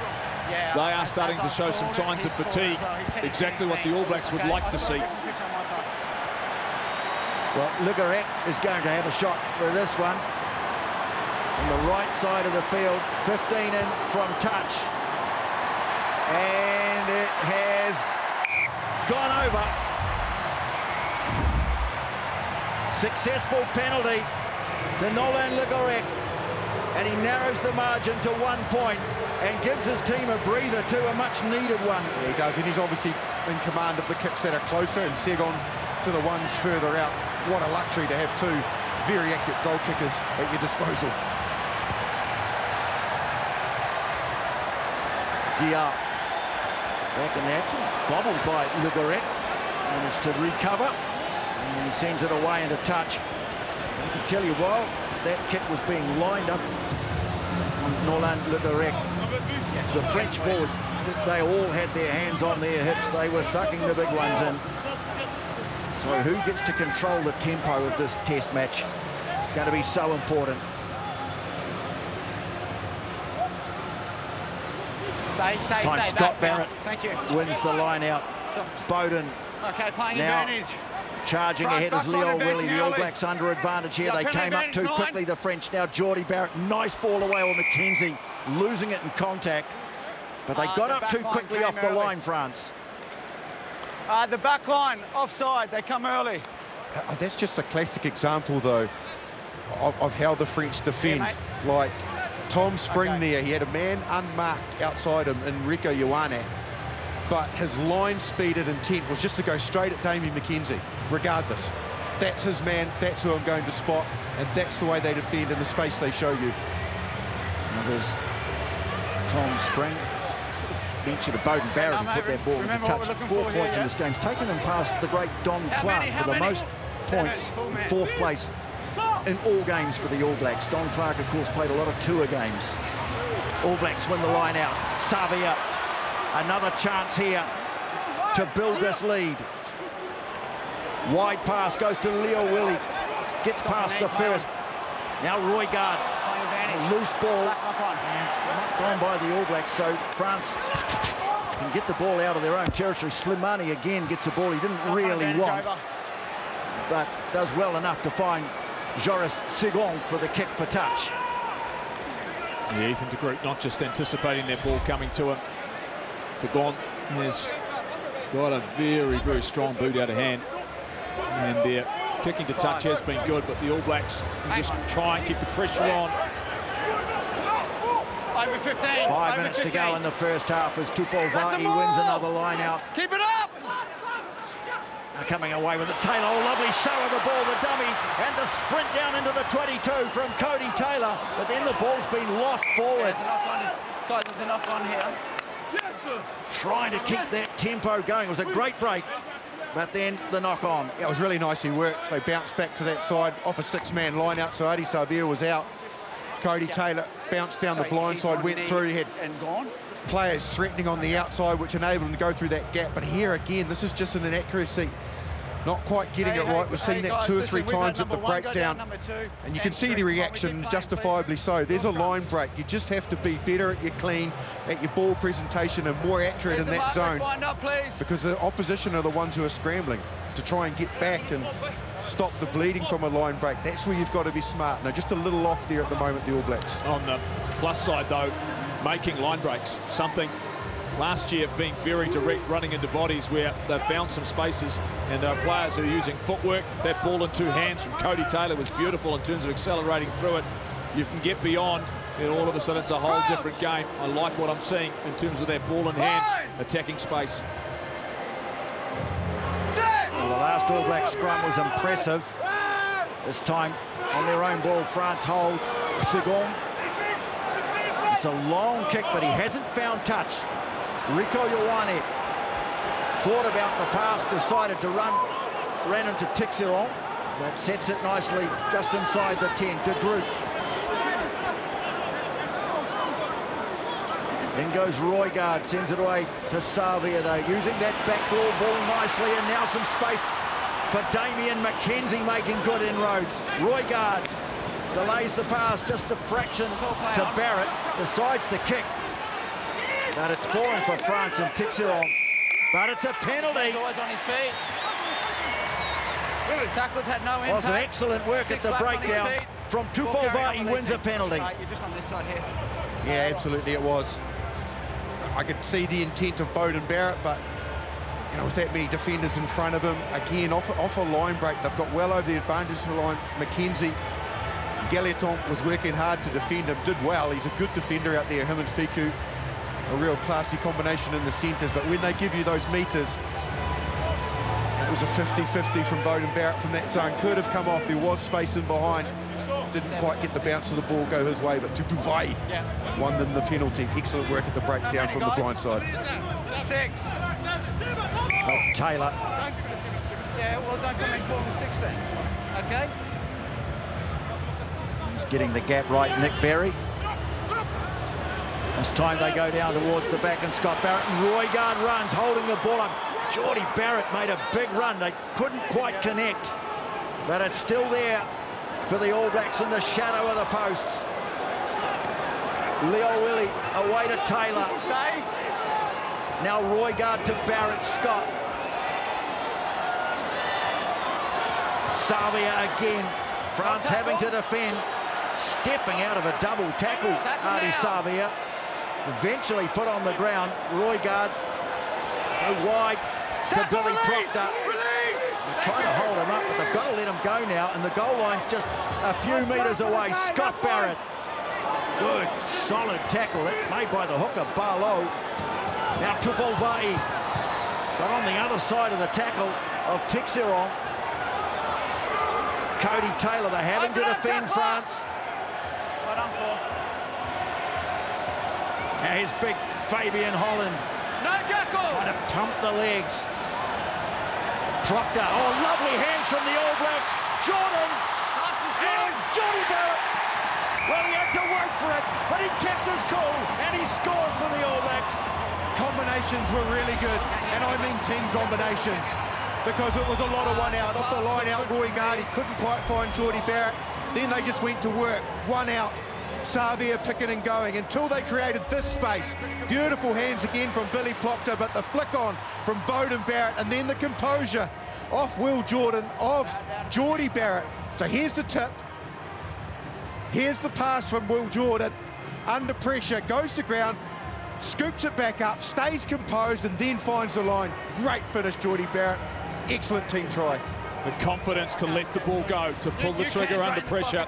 [SPEAKER 3] they are starting to show some signs of fatigue, exactly what the All Blacks would like to see.
[SPEAKER 1] Well, Le Gorec is going to have a shot with this one. On the right side of the field, 15 in from touch. And it has gone over. Successful penalty to Nolan Le Gorec. And he narrows the margin to 1 point and gives his team a breather too, a much-needed one.
[SPEAKER 2] Yeah, he does, and he's obviously in command of the kicks that are closer, and Segon to the ones further out. What a luxury to have two very accurate goal kickers at your disposal.
[SPEAKER 1] Guillard back in the action, bobbled by Le Gorec, managed to recover, and he sends it away into touch. And I can tell you, while that kick was being lined up on Nolan Le Gorec, the French forwards, they all had their hands on their hips. They were sucking the big ones in. So who gets to control the tempo of this test match? It's going to be so important. This time Scott Barrett wins the line out. Bowden now charging ahead as Leo Willie. The All Blacks under advantage here. They came up too quickly, the French. Now Geordie Barrett, nice ball away on McKenzie, losing it in contact. But they got up too quickly off the line, France.
[SPEAKER 5] The back line, offside, they come early.
[SPEAKER 2] That's just a classic example, though, of how the French defend. Like Tom Spring there, he had a man unmarked outside him in Rico Ioane, but his line speed and intent was just to go straight at Damien McKenzie, regardless. That's his man, that's who I'm going to spot, and that's the way they defend in the space they show you.
[SPEAKER 1] Now there's Tom Spring. Mention of Bowden Barrett, who put that ball into touch. 4 points in this game, taking them past the great Don Clark for the most points, in 4th place in all games for the All Blacks. Don Clark, of course, played a lot of tour games. All Blacks win the line out. Savia, another chance here to build this lead. Wide pass goes to Leo Willie, gets past the first. Now Roygard, loose ball, knocked on by the All Blacks, so France can get the ball out of their own territory. Slimani again gets a ball he didn't really want, but does well enough to find Joris Segon for the kick for touch.
[SPEAKER 3] Yeah, Ethan de Groot not just anticipating that ball coming to him. Segon has got a very, very strong boot out of hand, and their kicking to touch has been good, but the All Blacks just try and keep the pressure on.
[SPEAKER 5] Over 15.
[SPEAKER 1] 5 minutes to go in the first half as Tupuvai wins another line out.
[SPEAKER 5] Keep it up!
[SPEAKER 1] Coming away with it, Taylor. Oh, lovely show of the ball, the dummy, and the sprint down into the 22 from Cody Taylor, but then the ball's been lost forward.
[SPEAKER 5] Guys, there's enough on here.
[SPEAKER 1] Trying to keep that tempo going. It was a great break. but then the knock-on.
[SPEAKER 2] Yeah, it was really nicely worked. They bounced back to that side off a six-man line out, so Adi Savia was out. Cody Taylor bounced down the blind side, went through, he had players threatening on the outside, which enabled him to go through that gap. But here again, this is just an inaccuracy. Not quite getting it right. We've seen that 2 or 3 times at the breakdown. And you can see the reaction, justifiably so. There's a line break. You just have to be better at your clean, at your ball presentation, and more accurate in that zone. Because the opposition are the ones who are scrambling to try and get back and stop the bleeding from a line break. That's where you've got to be smart. Now, just a little off there at the moment, the All Blacks.
[SPEAKER 3] On the plus side, though, making line breaks, something last year being very direct, running into bodies where they've found some spaces, and there are players who are using footwork. That ball in 2 hands from Cody Taylor was beautiful in terms of accelerating through it. You can get beyond, and all of a sudden it's a whole different game. I like what I'm seeing in terms of that ball in hand, attacking space.
[SPEAKER 1] Well, the last All Black scrum was impressive. This time on their own ball, France holds Segom. It's a long kick, but he hasn't found touch. Rico Ioane thought about the pass, decided to ran into Tixiron, but sets it nicely just inside the 10. De Groot. Then goes Roygaard, sends it away to Savia, though, using that backdoor ball nicely, and now some space for Damien McKenzie, making good inroads. Roygaard delays the pass just a fraction to Barrett, decides to kick. But it's fallen for France and Tixiron. But it's a penalty.
[SPEAKER 4] He's always on his feet. Tacklers had no impact.
[SPEAKER 1] Was an excellent work at the breakdown from Tupolva. He wins a penalty.
[SPEAKER 5] You're just on this side here.
[SPEAKER 2] Yeah, absolutely it was. I could see the intent of Beauden Barrett, but you know, with that many defenders in front of him, again, off a line break, they've got well over the advantage of the line. McKenzie, Galeton was working hard to defend him, did well. He's a good defender out there, him and Fiku. A real classy combination in the centres, but when they give you those metres, it was a 50-50 from Beauden Barrett from that zone. Could have come off, there was space in behind. Didn't quite get the bounce of the ball go his way, but Tupuvai won them the penalty. Excellent work at the breakdown from the blind side.
[SPEAKER 4] 6.
[SPEAKER 1] Oh, Taylor.
[SPEAKER 5] Yeah, well, don't come and call him 6 then. Okay?
[SPEAKER 1] He's getting the gap right, Nick Berry. This time they go down towards the back, and Scott Barrett and Roygaard runs, holding the ball up. Geordie Barrett made a big run. They couldn't quite connect, but it's still there for the All Blacks in the shadow of the posts. Leo Willie away to Taylor. Now Roygaard to Barrett. Scott. Savia again. France having to defend. Stepping out of a double tackle, Adi Savia. Eventually put on the ground. Roygaard go wide to Billy Proctor. They're trying to hold him up, but they've got to let him go now, and the goal line's just a few metres away. Scott Barrett. Good, solid tackle. That made by the hooker, Barlow. Now Tupolvai got on the other side of the tackle of Tixiron. Cody Taylor, they're having to defend France.
[SPEAKER 5] Well done for.
[SPEAKER 1] Now here's big Fabian Holland.
[SPEAKER 4] No jackal.
[SPEAKER 1] Trying to pump the legs. Proctor. Oh, lovely hands from the All Blacks. Jordan. And Johnny Barrett. Well, he had to work for it, but he kept his cool, and he scores for the All Blacks.
[SPEAKER 2] Combinations were really good, and I mean team combinations, because it was a lot of one out. Off the line out, Roygaard, he couldn't quite find Geordie Barrett. Then they just went to work, one out. Savia picking and going until they created this space. Beautiful hands again from Billy Proctor, but the flick on from Beauden Barrett, and then the composure off Will Jordan of Geordie Barrett. So here's the tip. Here's the pass from Will Jordan. Under pressure, goes to ground, scoops it back up, stays composed, and then finds the line. Great finish, Geordie Barrett. Excellent team try.
[SPEAKER 3] The confidence to let the ball go, to pull the trigger under pressure.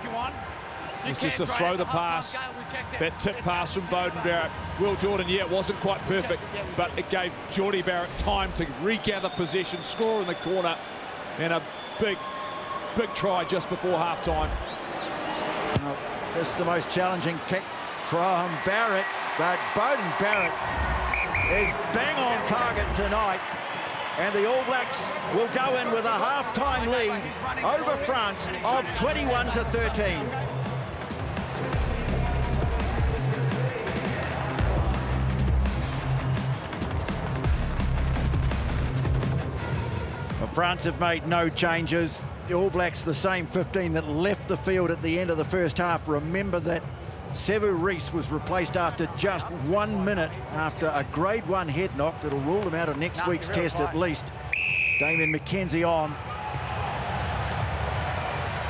[SPEAKER 3] It's just to throw the pass. That tip pass from Beauden Barrett. Will Jordan, yeah, it wasn't quite perfect, but it gave Geordie Barrett time to regather possession, score in the corner, and a big try just before half-time.
[SPEAKER 1] Well, this is the most challenging kick from Barrett, but Beauden Barrett is bang on target tonight. And the All Blacks will go in with a half-time lead over France of 21-13. France have made no changes. The All Blacks the same 15 that left the field at the end of the first half. Remember that Sevu Reece was replaced after just 1 minute after a grade 1 head knock that'll rule him out of next week's test at least. Damien McKenzie on.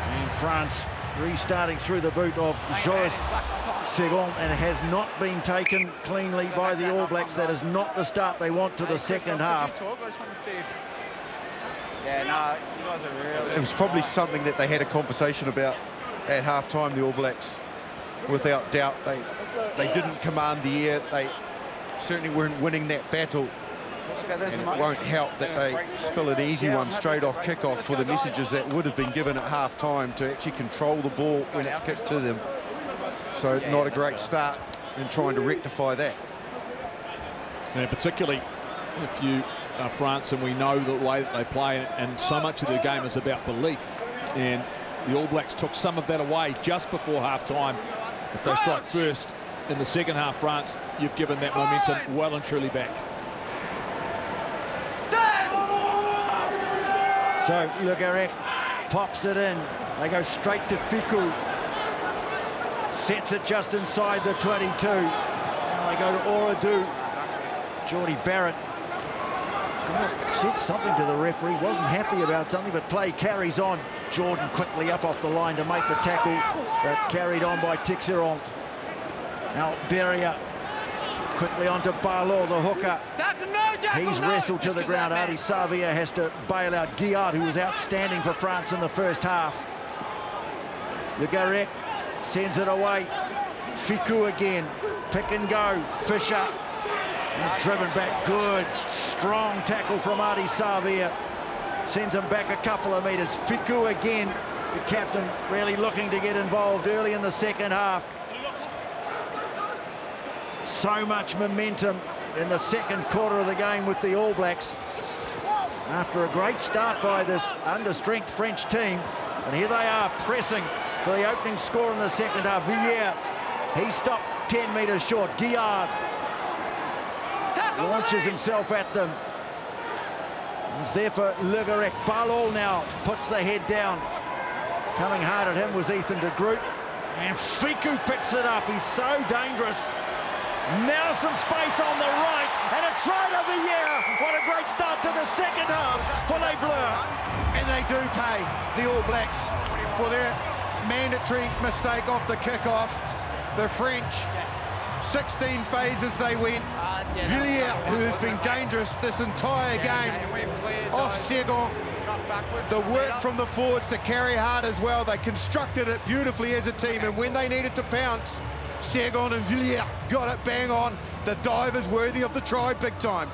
[SPEAKER 1] And France restarting through the boot of Joris Segon, and it has not been taken cleanly by the All Blacks. That is not the start they want to the second half.
[SPEAKER 5] Yeah, no, you guys are really...
[SPEAKER 2] It was probably something that they had a conversation about at half-time, the All Blacks. Without doubt, they didn't command the air. They certainly weren't winning that battle. And it won't help that they spill an easy one straight off kickoff for the messages that would have been given at half-time to actually control the ball when it's kicked to them. So not a great start in trying to rectify that.
[SPEAKER 3] And particularly if you are France, and we know the way that they play, and so much of their game is about belief, and the All Blacks took some of that away just before half-time. If they strike first in the second half, France, you've given that momentum well and truly back.
[SPEAKER 1] So Le Garrec pops it in. They go straight to Fiku. Sets it just inside the 22. Now they go to Oradu. Geordie Barrett said something to the referee, wasn't happy about something, but play carries on. Jordan quickly up off the line to make the tackle, but carried on by Tixeront. Now Beria quickly onto Barlow, the hooker. He's wrestled to the ground. Adi Savia has to bail out Guillard, who was outstanding for France in the first half. Le Garrec sends it away. Fiku again. Pick and go. Fisher. And driven back. Good. Strong tackle from Adi Savia. Sends him back a couple of metres. Fiku again. The captain really looking to get involved early in the second half. So much momentum in the second quarter of the game with the All Blacks. After a great start by this under-strength French team. And here they are pressing for the opening score in the second half. Villiers, he stopped 10 metres short. Guillard launches himself at them. He's there for Le Garrec. Barlow now puts the head down. Coming hard at him was Ethan de Groot. And Fiku picks it up. He's so dangerous. Now some space on the right, and a try to Villiers. What a great start to the second half for Les Bleus.
[SPEAKER 2] And they do pay the All Blacks for their mandatory mistake off the kickoff. The French, 16 phases they went. Villiers, who has been dangerous this entire game, off Segon. The work from the forwards to carry hard as well. They constructed it beautifully as a team, and when they needed to pounce, Segon and Villiers got it bang on. The dive is worthy of the try big time.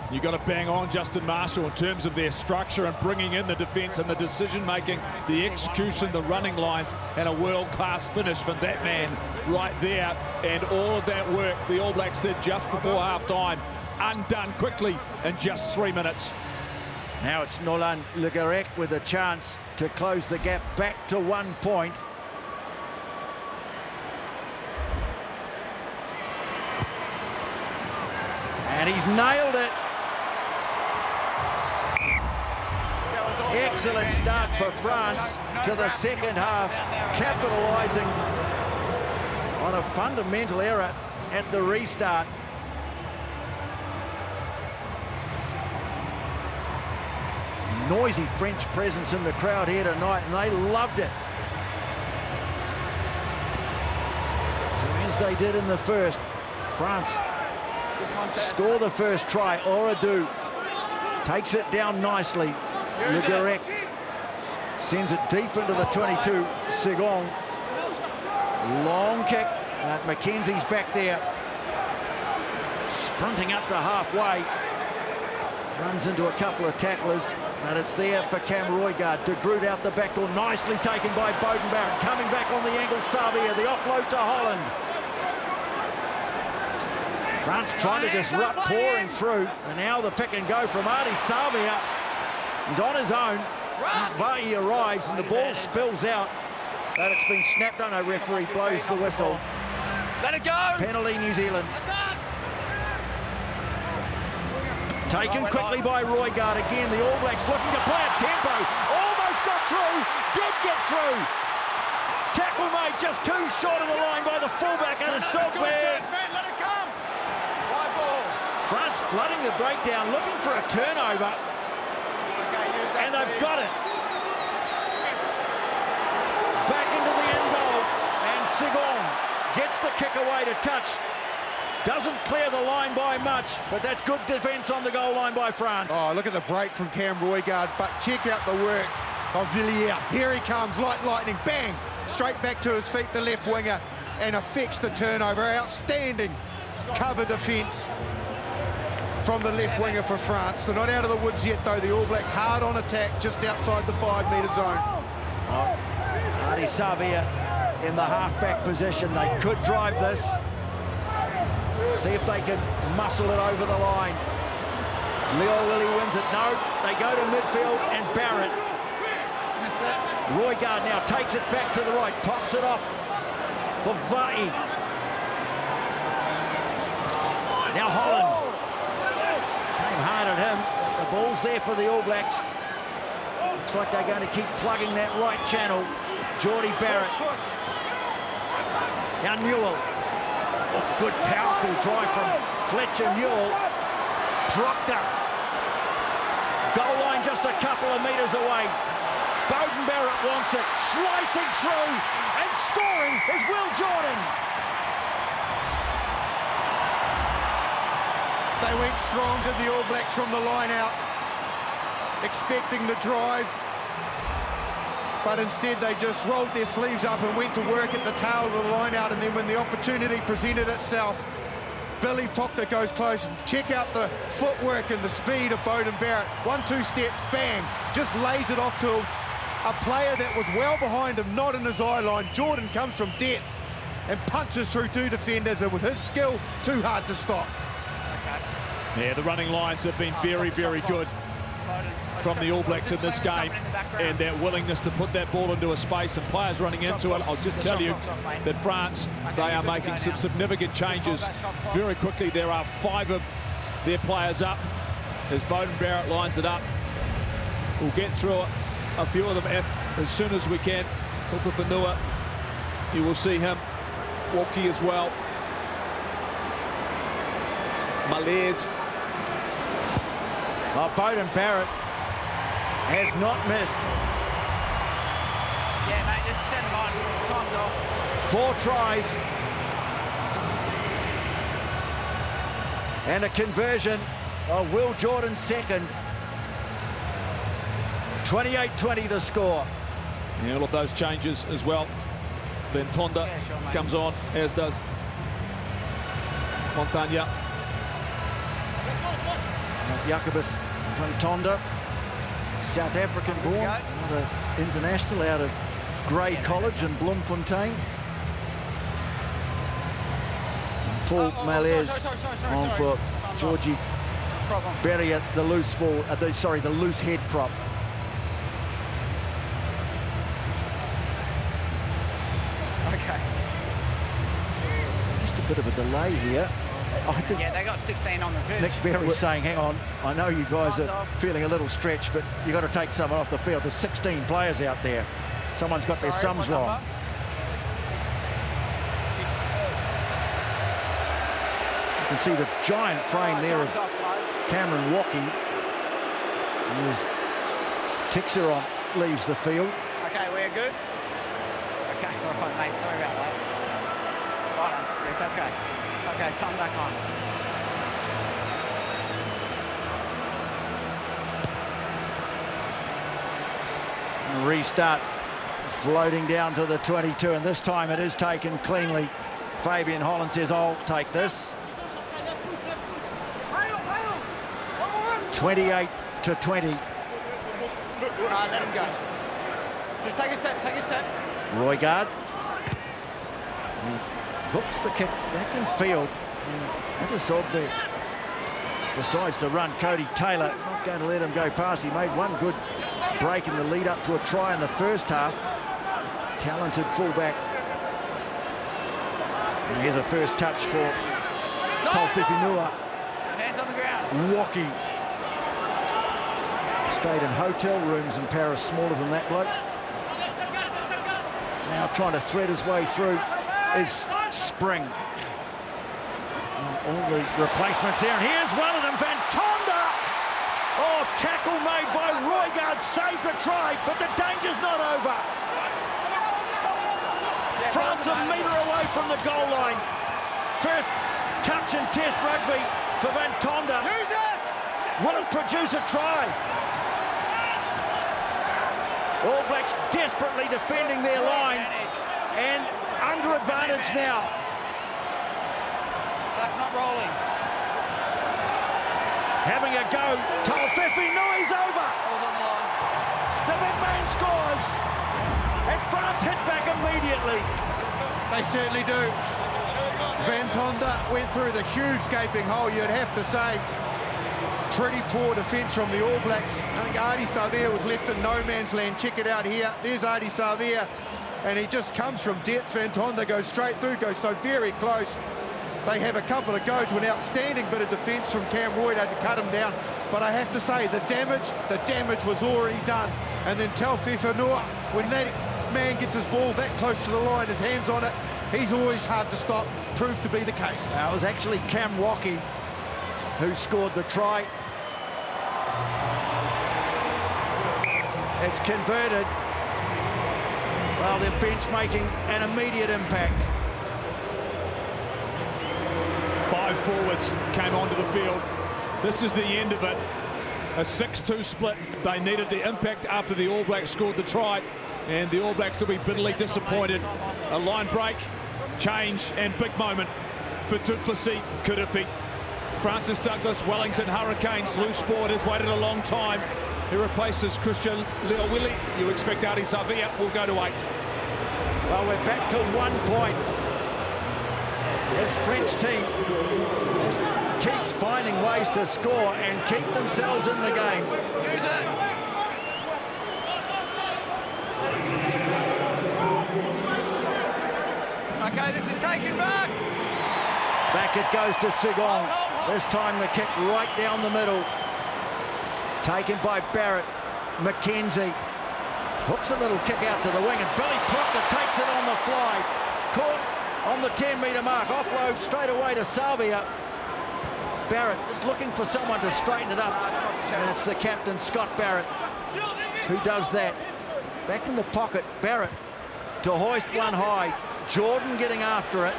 [SPEAKER 3] You got to bang on Justin Marshall in terms of their structure and bringing in the defence and the decision-making, the execution, the running lines, and a world-class finish from that man right there. And all of that work the All Blacks did just before half-time, undone quickly in just 3 minutes.
[SPEAKER 1] Now it's Nolan Le Garrec with a chance to close the gap back to 1 point. And he's nailed it. Excellent start for France to the second half, capitalising on a fundamental error at the restart. Noisy French presence in the crowd here tonight, and they loved it. So as they did in the first, France score the first try. Oradu takes it down nicely. Le Garrec sends it deep into the 22. Segon. Long kick. Mackenzie's back there. Sprinting up to halfway. Runs into a couple of tacklers, but it's there for Cam Roygaard. De Groot out the back door. Nicely taken by Beauden Barrett. Coming back on the angle, Savia. The offload to Holland. France trying to disrupt, pouring through, and now the pick and go from Adi Savia. He's on his own. Vai arrives and the ball spills out, but it's been snapped on. A referee blows the whistle.
[SPEAKER 4] Let it go.
[SPEAKER 1] Penalty, New Zealand. Taken quickly by Roygard again. The All Blacks looking to play at tempo. Almost got through. Did get through. Tackle made just too short of the line by the fullback out of Saltberg.
[SPEAKER 4] Let it come. Wide ball.
[SPEAKER 1] France flooding the breakdown, looking for a turnover. And they've got it. Back into the end goal. And Sigon gets the kick away to touch. Doesn't clear the line by much, but that's good defence on the goal line by France.
[SPEAKER 2] Oh, look at the break from Cam Roygard, but check out the work of Villiers. Here he comes, like lightning, bang! Straight back to his feet, the left winger, and affects the turnover. Outstanding cover defence from the left winger for France. They're not out of the woods yet, though. The All Blacks hard on attack just outside the 5-metre zone.
[SPEAKER 1] Adi Savia in the half-back position. They could drive this. See if they can muscle it over the line. Leo Lilly wins it. No, they go to midfield and Barrett. Roygard now takes it back to the right, pops it off for Vai. Now Holland. Came hard at him. The ball's there for the All Blacks. Looks like they're going to keep plugging that right channel. Geordie Barrett. Now Newell. Oh, good, powerful drive from Fletcher Newell. Proctor. Goal line just a couple of metres away. Beauden Barrett wants it. Slicing through and scoring is Will Jordan.
[SPEAKER 2] They went strong to the All Blacks from the line out, expecting the drive. But instead they just rolled their sleeves up and went to work at the tail of the line out, and then when the opportunity presented itself, Billy Proctor goes close. Check out the footwork and the speed of Beauden Barrett. 1-2 steps, bang, just lays it off to a player that was well behind him, not in his eye line. Jordan comes from depth and punches through two defenders, and with his skill, too hard to stop.
[SPEAKER 3] Yeah, the running lines have been very, very good from the All Blacks in this game, and that willingness to put that ball into a space and players running into it. I'll just tell you that France, they are making some significant changes very quickly. There are 5 of their players up as Beauden Barrett lines it up. We'll get through a few of them as soon as we can. Tupuwhenua, you will see him. Walkie as well. Malaise.
[SPEAKER 1] Oh, Beauden Barrett has not missed.
[SPEAKER 4] Yeah, mate, just send him on. Time's off.
[SPEAKER 1] 4 tries. And a conversion of Will Jordan's second. 28-20 the score.
[SPEAKER 3] Yeah, all of those changes as well. Then Tonda comes on, as does Montagna.
[SPEAKER 1] Jacobus van Tonda, South African born, another international out of Grey College in Bloemfontein. Paul Malaise on for Georgie Berrier, the loose ball, the loose head prop.
[SPEAKER 4] Okay.
[SPEAKER 1] Just a bit of a delay here. I think
[SPEAKER 4] Yeah, they got 16 on the pitch.
[SPEAKER 1] Nick Berry's saying, hang on, I know you guys are feeling a little stretched, but you've got to take someone off the field. There's 16 players out there. Someone's got their sums wrong. You can see the giant frame there of Cameron Walkie as Tixeron leaves the field.
[SPEAKER 4] Okay, we're good? Okay, all right, mate, sorry about that. Spot on, it's okay. Okay, time back on.
[SPEAKER 1] And restart, floating down to the 22, and this time it is taken cleanly. Fabian Holland says, I'll take this. 28-20.
[SPEAKER 4] All right, let him go. Just take a step, take a step.
[SPEAKER 1] Roygard. He hooks the kick back in field. And Adesogbe decides to run Cody Taylor. Not going to let him go past. He made one good break in the lead up to a try in the first half. Talented fullback. And here's a first touch for Taufefinua.
[SPEAKER 4] Hands on the ground.
[SPEAKER 1] Waki. Stayed in hotel rooms in Paris, smaller than that bloke. Now trying to thread his way through is Spring. All the replacements there, and here's one of them, Van Tonda! Oh, tackle made by Roygaard, saved the try, but the danger's not over. France a metre away from the goal line. First touch in Test rugby for Van Tonda.
[SPEAKER 4] Use it!
[SPEAKER 1] Will it produce a try? All Blacks desperately defending their line, and under advantage now.
[SPEAKER 4] Black not rolling.
[SPEAKER 1] Having a go. Taufefinua's over. The big man scores. And France hit back immediately.
[SPEAKER 2] They certainly do. Van Tonda went through the huge gaping hole, you'd have to say. Pretty poor defence from the All Blacks. I think Ardie Savea was left in no man's land. Check it out here. There's Ardie Savea. And he just comes from depth. Van Tonda goes straight through, goes so very close. They have a couple of goes with an outstanding bit of defence from Cam Royder to cut him down. But I have to say, the damage was already done. And then Taufefinua, when that man gets his ball that close to the line, his hands on it, he's always hard to stop. Proved to be the case.
[SPEAKER 1] It was actually Cam Waki who scored the try. It's converted. Well, their bench making an immediate impact.
[SPEAKER 3] 5 forwards came onto the field. This is the end of it. A 6-2 split. They needed the impact after the All Blacks scored the try, and the All Blacks will be bitterly disappointed. A line break, change, and big moment for du Plessis, Kurupi. Francis Douglas, Wellington Hurricanes, loose forward, has waited a long time. He replaces Christian Leowili. You expect Ardie Savea will go to 8.
[SPEAKER 1] Well, we're back to 1 point. This French team just keeps finding ways to score and keep themselves in the game.
[SPEAKER 4] Use it! Okay, this is taken back.
[SPEAKER 1] Back it goes to Sigong. This time the kick right down the middle. Taken by Barrett. McKenzie hooks a little kick out to the wing, and Billy Proctor takes it on the fly. Caught on the 10-metre mark. Offload straight away to Savea. Barrett just looking for someone to straighten it up. And it's the captain, Scott Barrett, who does that. Back in the pocket, Barrett to hoist one high. Jordan getting after it.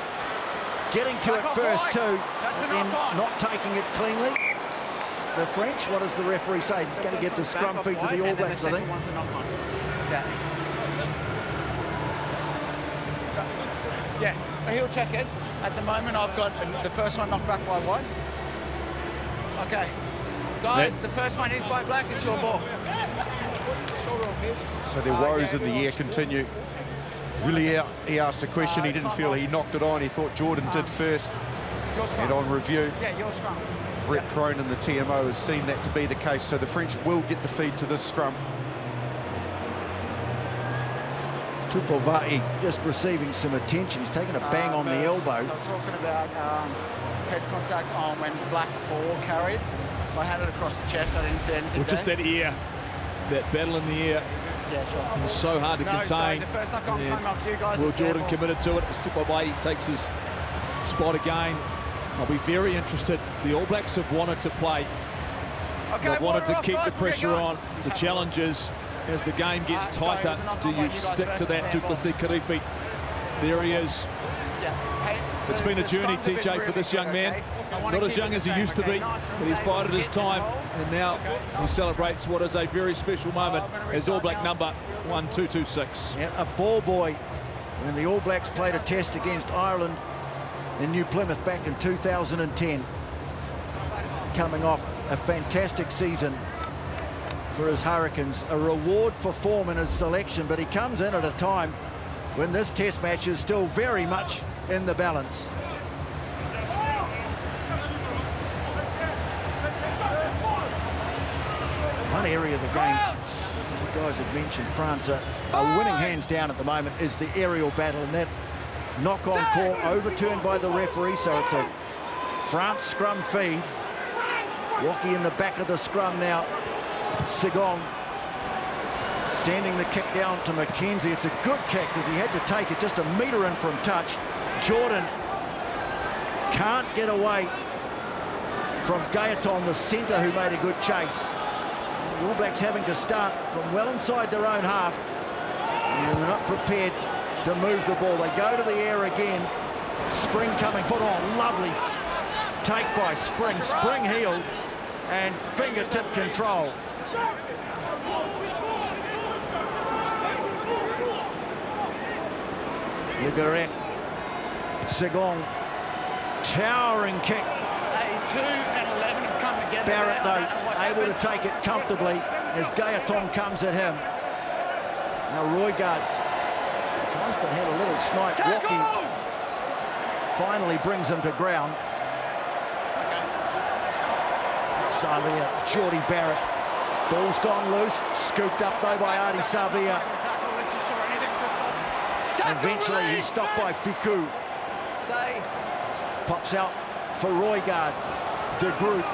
[SPEAKER 1] Getting to it first too, and then not taking it cleanly. The French, what does the referee say? He's going to get the scrum feed to the All Blacks, I think.
[SPEAKER 4] Yeah, he'll check it. At the moment, I've got the first one knocked back by white. Okay, guys, the first one is by black. It's your ball.
[SPEAKER 2] So their woes in the air continue. Villiers, he asked a question, he didn't feel he knocked it on, he thought Jordan did first. And on review,
[SPEAKER 4] your scrum.
[SPEAKER 2] Brett Cronin, the TMO, has seen that to be the case, so the French will get the feed to this scrum.
[SPEAKER 1] Tupovai just receiving some attention. He's taking a bang on the elbow.
[SPEAKER 4] They were talking about head contact on when Black 4 carried. I had it across the chest, I didn't see anything.
[SPEAKER 3] Well, just that ear, that battle in the air.
[SPEAKER 4] Yeah, sure.
[SPEAKER 3] It's so hard to contain.
[SPEAKER 4] Sorry, the first knock on came off you guys.
[SPEAKER 3] Will Jordan committed to it as Tupovai takes his spot again. I'll be very interested. The All Blacks have wanted to play.
[SPEAKER 4] Okay,
[SPEAKER 3] they've wanted to keep
[SPEAKER 4] guys,
[SPEAKER 3] the pressure on. The challenge is, as the game gets tighter, do you stick to that du Plessis Kirifi? There he is. It's been a journey, TJ, for this young man. Not as young as he used to be, but he's bided his time, and now he celebrates what is a very special moment as All Black number 1226.
[SPEAKER 1] Yeah, a ball boy. When the All Blacks played a test against Ireland in New Plymouth back in 2010. Coming off a fantastic season for his Hurricanes, a reward for form in his selection, but he comes in at a time when this test match is still very much in the balance. one area of the game, as you guys have mentioned, France are winning hands down at the moment, is the aerial battle, and that knock-on call overturned by the referee, so it's a France scrum feed. Walkie in the back of the scrum now. Sigong sending the kick down to McKenzie. It's a good kick because he had to take it just a metre in from touch. Jordan can't get away from Gaetan, the centre, who made a good chase. The All Blacks having to start from well inside their own half, and they're not prepared to move the ball. They go to the air again. Spring coming, foot on, lovely take by Spring. Spring heel and fingertip control. Legaret, Sigong, towering kick.
[SPEAKER 4] 2 and 11 have come together.
[SPEAKER 1] Barrett, though, able to take it comfortably as Gaetan comes at him. Now Roygaard tries to head a little snipe. Walkie finally brings him to ground. Savia, Geordie Barrett. Ball's gone loose. Scooped up, though, by Artie Savia. Eventually, he's stopped by Fiku. Pops out for Roygaard. De Groot.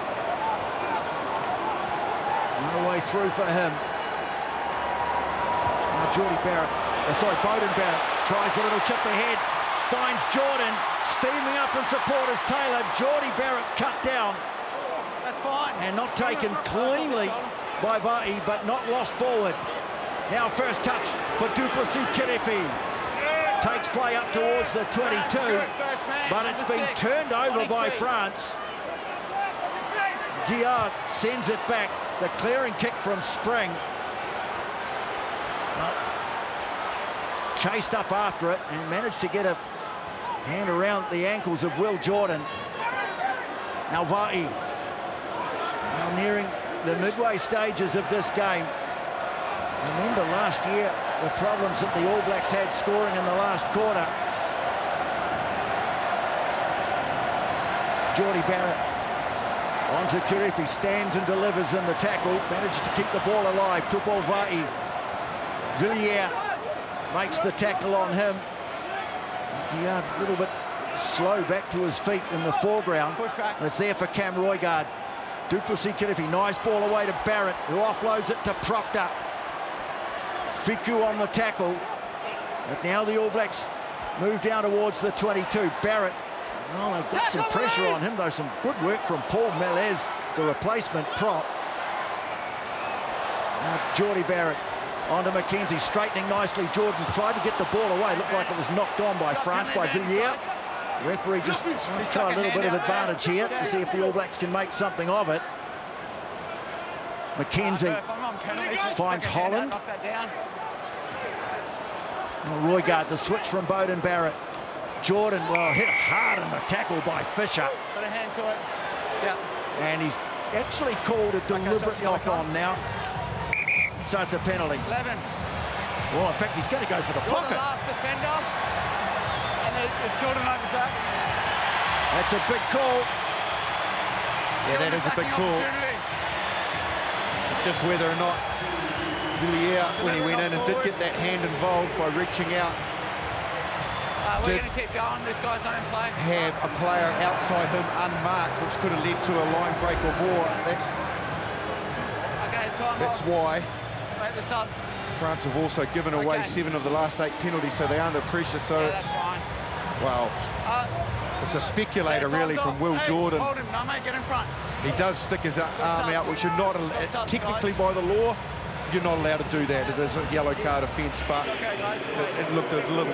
[SPEAKER 1] No way through for him. Now Geordie Barrett, Beauden Barrett tries a little chip ahead. Finds Jordan, steaming up in support as Taylor. Geordie Barrett cut down.
[SPEAKER 4] That's fine.
[SPEAKER 1] And not taken cleanly by Va'i, but not lost forward. Now first touch for Duplessis Kirifi. Takes play up towards the 22, but it's been turned over by France. Guillard sends it back. The clearing kick from Spring. Chased up after it and managed to get a hand around the ankles of Will Jordan. Now Va'i. Now nearing the midway stages of this game. Remember last year the problems that the All Blacks had scoring in the last quarter. Geordie Barrett onto Kirifi, stands and delivers in the tackle, manages to keep the ball alive. Tupou Va'i. Villiers makes the tackle on him. Guillard a little bit slow back to his feet in the foreground. And it's there for Cam Roygaard. Duplessis Kirifi, nice ball away to Barrett, who offloads it to Proctor. Fiku on the tackle. But now the All Blacks move down towards the 22. Barrett, oh, they've got some pressure on him, though. Some good work from Paul Melez, the replacement prop. Now Geordie Barrett onto McKenzie, straightening nicely. Jordan tried to get the ball away. Looked like it was knocked on by France, by Villiers. The referee just try a little bit of advantage here to see if the All Blacks can make something of it. McKenzie finds Holland. Roygaard, the switch from Beauden Barrett. Jordan, well, hit hard in the tackle by Fisher.
[SPEAKER 4] Got a hand to it. Yeah.
[SPEAKER 1] And he's actually called a deliberate knock-on now. So it's a penalty.
[SPEAKER 4] 11.
[SPEAKER 1] Well, in fact, he's going to go for the pocket.
[SPEAKER 4] The last defender. And if Jordan overtakes.
[SPEAKER 1] That's a big call.
[SPEAKER 2] Yeah, that is a big call. It's just whether or not Villiers, when he went in and did get that hand involved by reaching out,
[SPEAKER 4] we're going to keep going. This guy's not in play.
[SPEAKER 2] Have a player outside him unmarked, which could have led to a line break or more. That's why France have also given away 7 of the last 8 penalties, so they're under pressure. So it's
[SPEAKER 4] fine.
[SPEAKER 2] Well, it's a speculator really from Will Jordan.
[SPEAKER 4] Hold him, no, mate, get in front.
[SPEAKER 2] He does stick his arm out, which you're not technically by the law. You're not allowed to do that. It is a yellow card offence, but it looked a little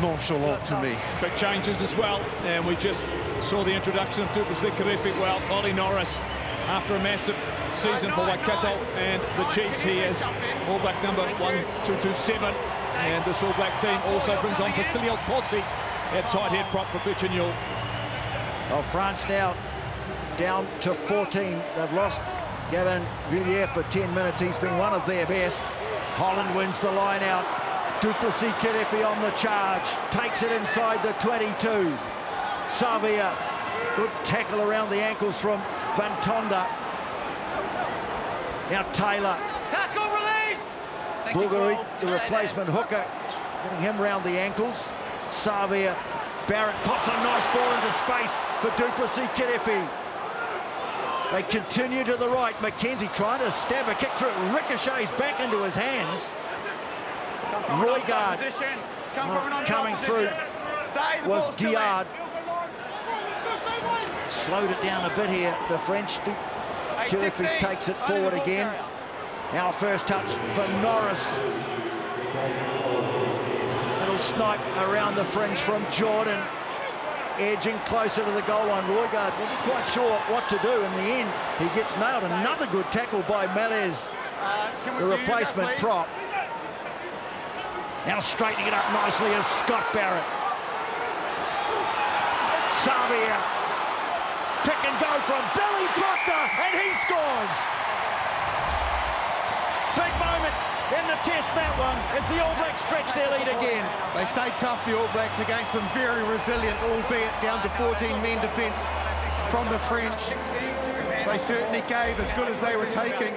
[SPEAKER 2] nonchalant to me.
[SPEAKER 3] Big changes as well, and we just saw the introduction of Duplessis Kirifi. Well, Ollie Norris, after a massive season for Waikato and the Chiefs, he is All Black number 1227, and this All Black team also brings on Vasilio Possi at tight head prop for Virginia.
[SPEAKER 1] Well, France now down to 14. They've lost Gavin Villiers for 10 minutes. He's been one of their best. Holland wins the line out. Duplessis Kirifi on the charge. Takes it inside the 22. Savia, good tackle around the ankles from Van Tonda. Now Taylor.
[SPEAKER 4] Tackle release. Thank you,
[SPEAKER 1] Bulgari,
[SPEAKER 4] 12.
[SPEAKER 1] the replacement hooker, getting him round the ankles. Xavier Barrett pops a nice ball into space for Duplessis Kirefi. They continue to the right. Mackenzie trying to stab a kick through it. Ricochets back into his hands. Roygaard coming through was Guillard. Slowed it down a bit here, the French. Kirefi takes it forward again. Now first touch for Norris. Little snipe around the fringe from Jordan. Edging closer to the goal line. Roygaard wasn't quite sure what to do. In the end, he gets nailed. Another good tackle by Melez, the replacement prop. Now straightening it up nicely is Scott Barrett. Xavier. Pick and go from Billy Proctor, and he scores. Big moment in the test, that one, as the All Blacks stretch their lead again.
[SPEAKER 2] They stayed tough, the All Blacks, against some very resilient, albeit down to 14 men defence from the French. They certainly gave as good as they were taking.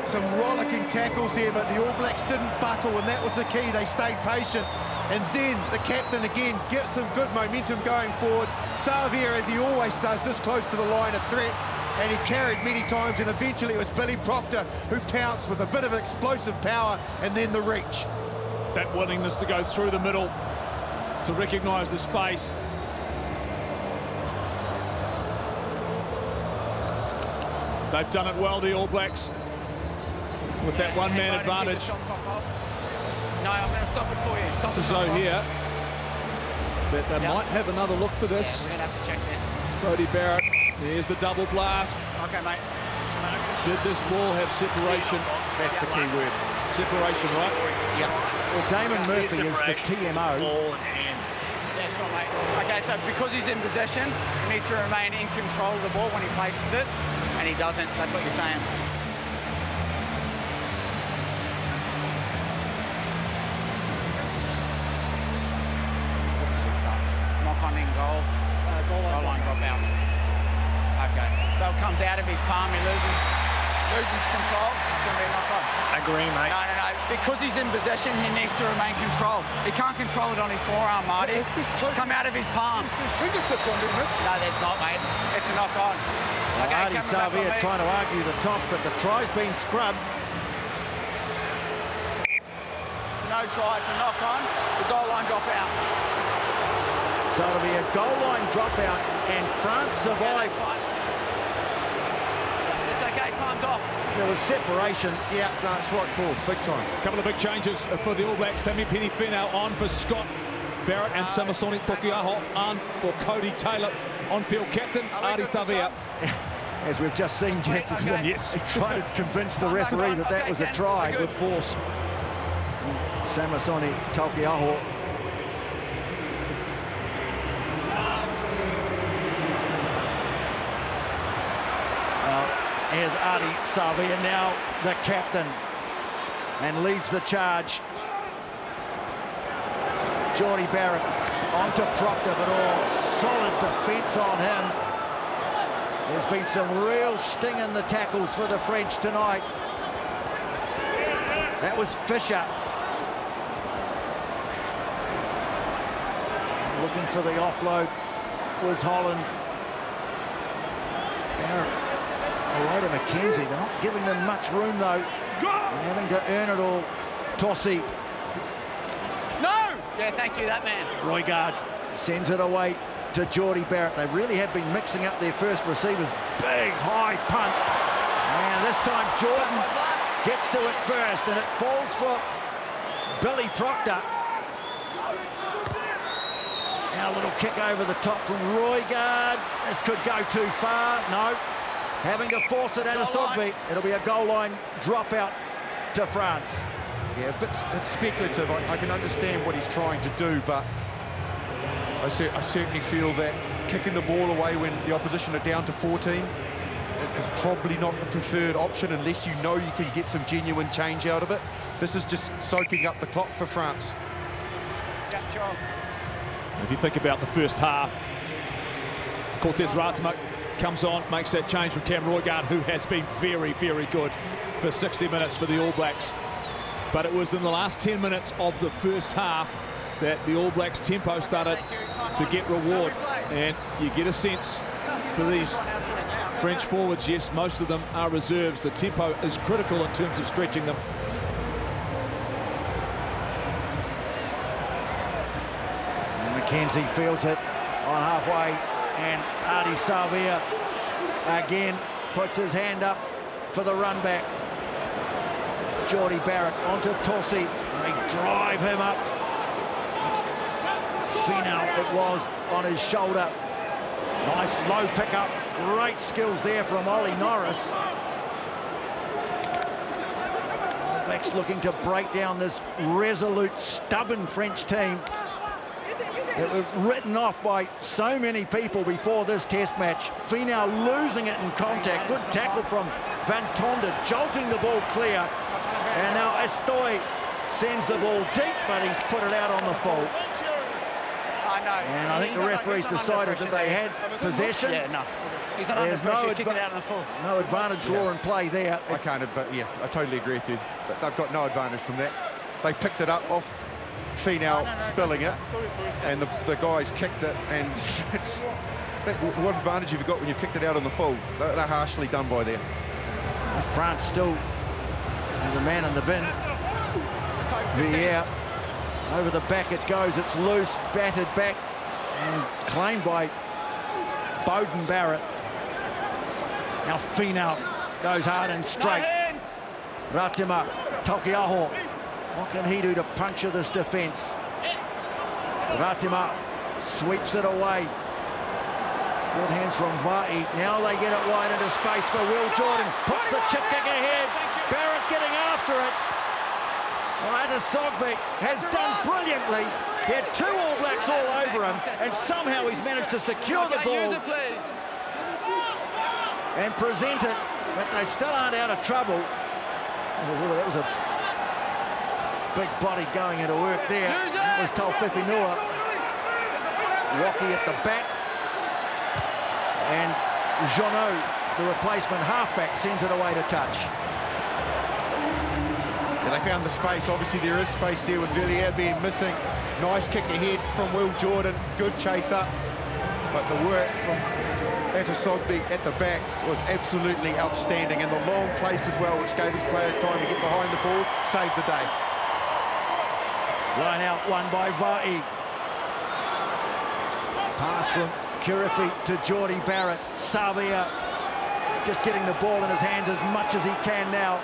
[SPEAKER 2] Some rollicking tackles here, but the All Blacks didn't buckle, and that was the key. They stayed patient. And then the captain again gets some good momentum going forward. Xavier, as he always does, this close to the line of threat, and he carried many times, and eventually it was Billy Proctor who pounced with a bit of explosive power and then the reach.
[SPEAKER 3] That willingness to go through the middle, to recognise the space. They've done it well, the All Blacks, with that one-man advantage.
[SPEAKER 4] No, I'm going to stop it for you. Stop it.
[SPEAKER 3] So here, that they might have another look for this.
[SPEAKER 4] Yeah, we're going to have to check this.
[SPEAKER 3] It's Brodie Barrett. There's the double blast.
[SPEAKER 4] Okay, mate.
[SPEAKER 3] Did this ball have separation?
[SPEAKER 2] That's the key word.
[SPEAKER 3] Separation, right?
[SPEAKER 2] Yeah.
[SPEAKER 1] Well, Damon Murphy is the TMO.
[SPEAKER 4] Yeah, sure, mate. Okay, so because he's in possession, he needs to remain in control of the ball when he places it, and he doesn't. That's what you're saying. In goal, goal line drop out. Okay, so it comes out of his palm, he loses control, so it's going to be a knock-on.
[SPEAKER 6] Agree, mate.
[SPEAKER 4] No. Because he's in possession, he needs to remain control. He can't control it on his forearm, Marty. It's come out of his palm.
[SPEAKER 7] There's fingertips on it, isn't it?
[SPEAKER 4] No, there's not, mate. It's a knock-on.
[SPEAKER 1] Okay, Artie Xavier trying to argue the toss, but the try's been scrubbed.
[SPEAKER 4] It's a no try, it's a knock-on. The goal line drop out.
[SPEAKER 1] So it'll be a goal line dropout, and France survived.
[SPEAKER 4] It's okay, time's off.
[SPEAKER 1] There was separation.
[SPEAKER 2] Yeah, that's right call, big time.
[SPEAKER 3] A couple of big changes for the All Blacks. Sammy Penny-Finau on for Scott Barrett and Samasoni Tokiaho on for Cody Taylor. On-field captain, Artie Xavier.
[SPEAKER 1] As we've just seen, Jeff,
[SPEAKER 3] yes,
[SPEAKER 1] he tried to convince the referee that that was a try.
[SPEAKER 3] Good force.
[SPEAKER 1] Samasoni Tokiaho. Here's Artie Xavier, now the captain, and leads the charge. Geordie Barrett onto Proctor, but all solid defence on him. There's been some real sting in the tackles for the French tonight. That was Fisher. Looking for the offload was Holland. Barrett away to Mackenzie. They're not giving them much room, though. They're having to earn it all. Tossie.
[SPEAKER 4] No! Yeah, thank you, that man.
[SPEAKER 1] Roygaard sends it away to Geordie Barrett. They really have been mixing up their first receivers. Big, high punt. And this time Jordan gets to it first, and it falls for Billy Proctor. Now a little kick over the top from Roygaard. This could go too far. No. Having to force it out of Sogby. It'll be a goal line dropout to France.
[SPEAKER 2] Yeah, but it's speculative. I can understand what he's trying to do, but I certainly feel that kicking the ball away when the opposition are down to 14 is probably not the preferred option unless you know you can get some genuine change out of it. This is just soaking up the clock for France.
[SPEAKER 4] Yeah, sure.
[SPEAKER 3] If you think about the first half, Cortez Ratama comes on, makes that change from Cam Roigard, who has been very, very good for 60 minutes for the All Blacks. But it was in the last 10 minutes of the first half that the All Blacks tempo started to get reward. And you get a sense for these French forwards, yes, most of them are reserves. The tempo is critical in terms of stretching them.
[SPEAKER 1] McKenzie fields it on halfway, and Ardie Savea again puts his hand up for the run back. Jordie Barrett onto Tosi. They drive him up. Finau it was on his shoulder. Nice low pickup. Great skills there from Ollie Norris. All Blacks looking to break down this resolute, stubborn French team. It was written off by so many people before this test match. Finau losing it in contact. Good tackle from Van Tonder, jolting the ball clear. And now Estoy sends the ball deep, but he's put it out on the full. And I think the referees decided that they had possession.
[SPEAKER 4] Yeah, no. He's not under pressure, he's kicking it out on the full.
[SPEAKER 1] No advantage law in play there.
[SPEAKER 2] I totally agree with you. They've got no advantage from that. They picked it up off Finau spilling it, and the guys kicked it, and what advantage have you got when you've kicked it out on the full? They're harshly done by there.
[SPEAKER 1] France still is a man in the bin. Villiers, over the back it goes, it's loose, batted back, and claimed by Beauden Barrett. Now Finau goes hard and straight. Ratima Taukei'aho. What can he do to puncture this defence? Ratima sweeps it away. Good hands from Va'i. Now they get it wide into space for Will Jordan. Puts the chip kick ahead. Barrett getting after it. Well, Sogbe has done brilliantly. He had two All Blacks all over him, and somehow he's managed to secure the ball and present it, but they still aren't out of trouble. Oh, that was a big body going into work there. That was Taufifi Nua. Wacky at the back. And Jeannot, the replacement halfback, sends it away to touch.
[SPEAKER 2] Yeah, they found the space. Obviously, there is space there with Villiers being missing. Nice kick ahead from Will Jordan. Good chase up. But the work from Sogbe at the back was absolutely outstanding. And the long place as well, which gave his players time to get behind the ball, saved the day.
[SPEAKER 1] Line out one by Va'i. Pass from Kirifi to Jordie Barrett. Savea just getting the ball in his hands as much as he can now.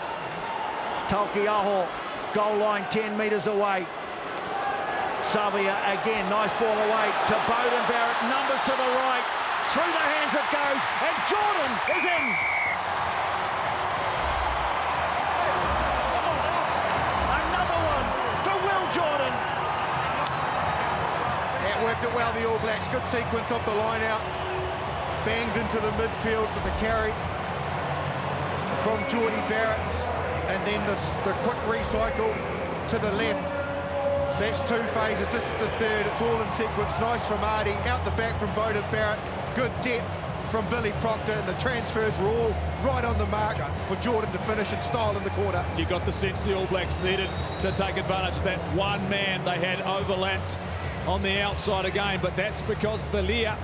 [SPEAKER 1] Taukei'aho, goal line 10 metres away. Savea again, nice ball away to Beauden Barrett. Numbers to the right. Through the hands it goes, and Jordan is in. Another one for Will Jordan.
[SPEAKER 2] That worked it well, the All Blacks. Good sequence off the line out. Banged into the midfield with the carry from Jordie Barrett. And then the quick recycle to the left. That's two phases. This is the third. It's all in sequence. Nice from Ardie. Out the back from Beauden Barrett. Good depth from Billy Proctor. And the transfers were all right on the mark for Jordan to finish in style in the corner.
[SPEAKER 3] You got the sense the All Blacks needed to take advantage of that one man they had overlapped on the outside again. But that's because Villiers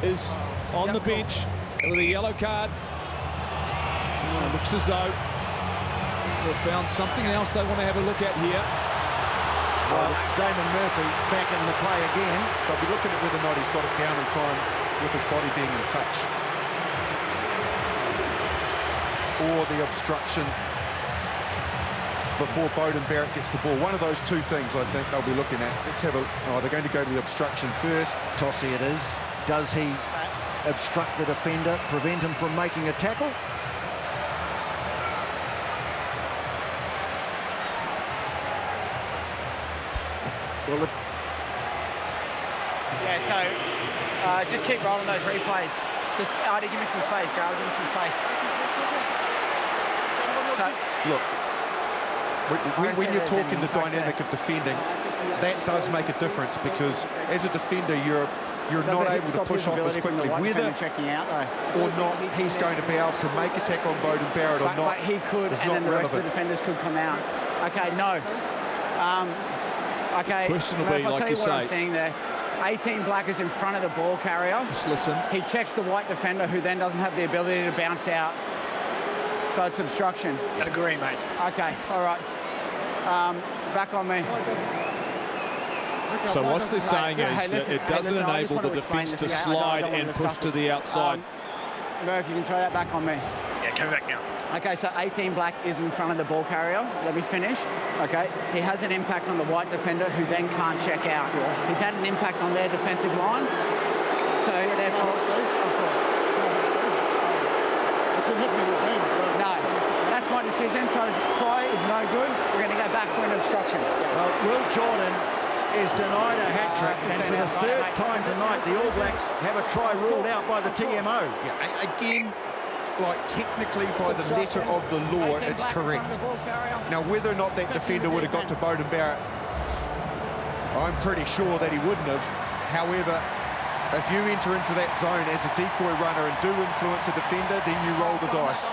[SPEAKER 3] is on the bench with a yellow card. Oh, looks as though they've found something else they want to have a look at here.
[SPEAKER 1] Well, Damon Murphy back in the play again.
[SPEAKER 2] They'll be looking at whether or not he's got it down in time with his body being in touch. Or the obstruction before Beauden Barrett gets the ball. One of those two things I think they'll be looking at. Let's have a... Oh, they're going to go to the obstruction first.
[SPEAKER 1] Tosi it is. Does he obstruct the defender, prevent him from making a tackle? Well,
[SPEAKER 4] yeah, so just keep rolling those replays. Just, Ardie, give me some space, Gal, give me some space. So,
[SPEAKER 2] look, when you're talking the dynamic of defending, that does make a difference, because as a defender, you're you're not able to push off as quickly. Whether
[SPEAKER 5] checking out, though,
[SPEAKER 2] or not he's going to be able to make a tackle on Beauden Barrett or not,
[SPEAKER 5] but he could, and then the rest of the defenders could come out. Okay, no. Okay,
[SPEAKER 3] questionably,
[SPEAKER 5] I'll
[SPEAKER 3] like
[SPEAKER 5] tell
[SPEAKER 3] you
[SPEAKER 5] you what I'm
[SPEAKER 3] say.
[SPEAKER 5] seeing there. 18 black is in front of the ball carrier.
[SPEAKER 3] Just listen.
[SPEAKER 5] He checks the white defender, who then doesn't have the ability to bounce out. So it's obstruction.
[SPEAKER 6] I agree, mate.
[SPEAKER 5] Okay, all right. Back on me.
[SPEAKER 3] So what they're saying is that it doesn't enable the defence to slide and push to the outside.
[SPEAKER 5] Murph, you can throw that back on me.
[SPEAKER 6] Yeah, come back now.
[SPEAKER 5] Okay, so 18 black is in front of the ball carrier. Let me finish. Okay, he has an impact on the white defender, who then can't check out. Yeah. He's had an impact on their defensive line. So therefore, of course.
[SPEAKER 7] It's been happening all game.
[SPEAKER 5] No, that's my decision. So try is no good. We're going to go back for an obstruction.
[SPEAKER 1] Well, Will Jordan is denied a hat-trick, and for the third time tonight, the All Blacks have a try ruled out by the TMO.
[SPEAKER 2] Yeah, again, like technically by the letter of the law, it's correct. Now, whether or not that defender would have got to Beauden Barrett, I'm pretty sure that he wouldn't have. However, if you enter into that zone as a decoy runner and do influence a defender, then you roll the dice.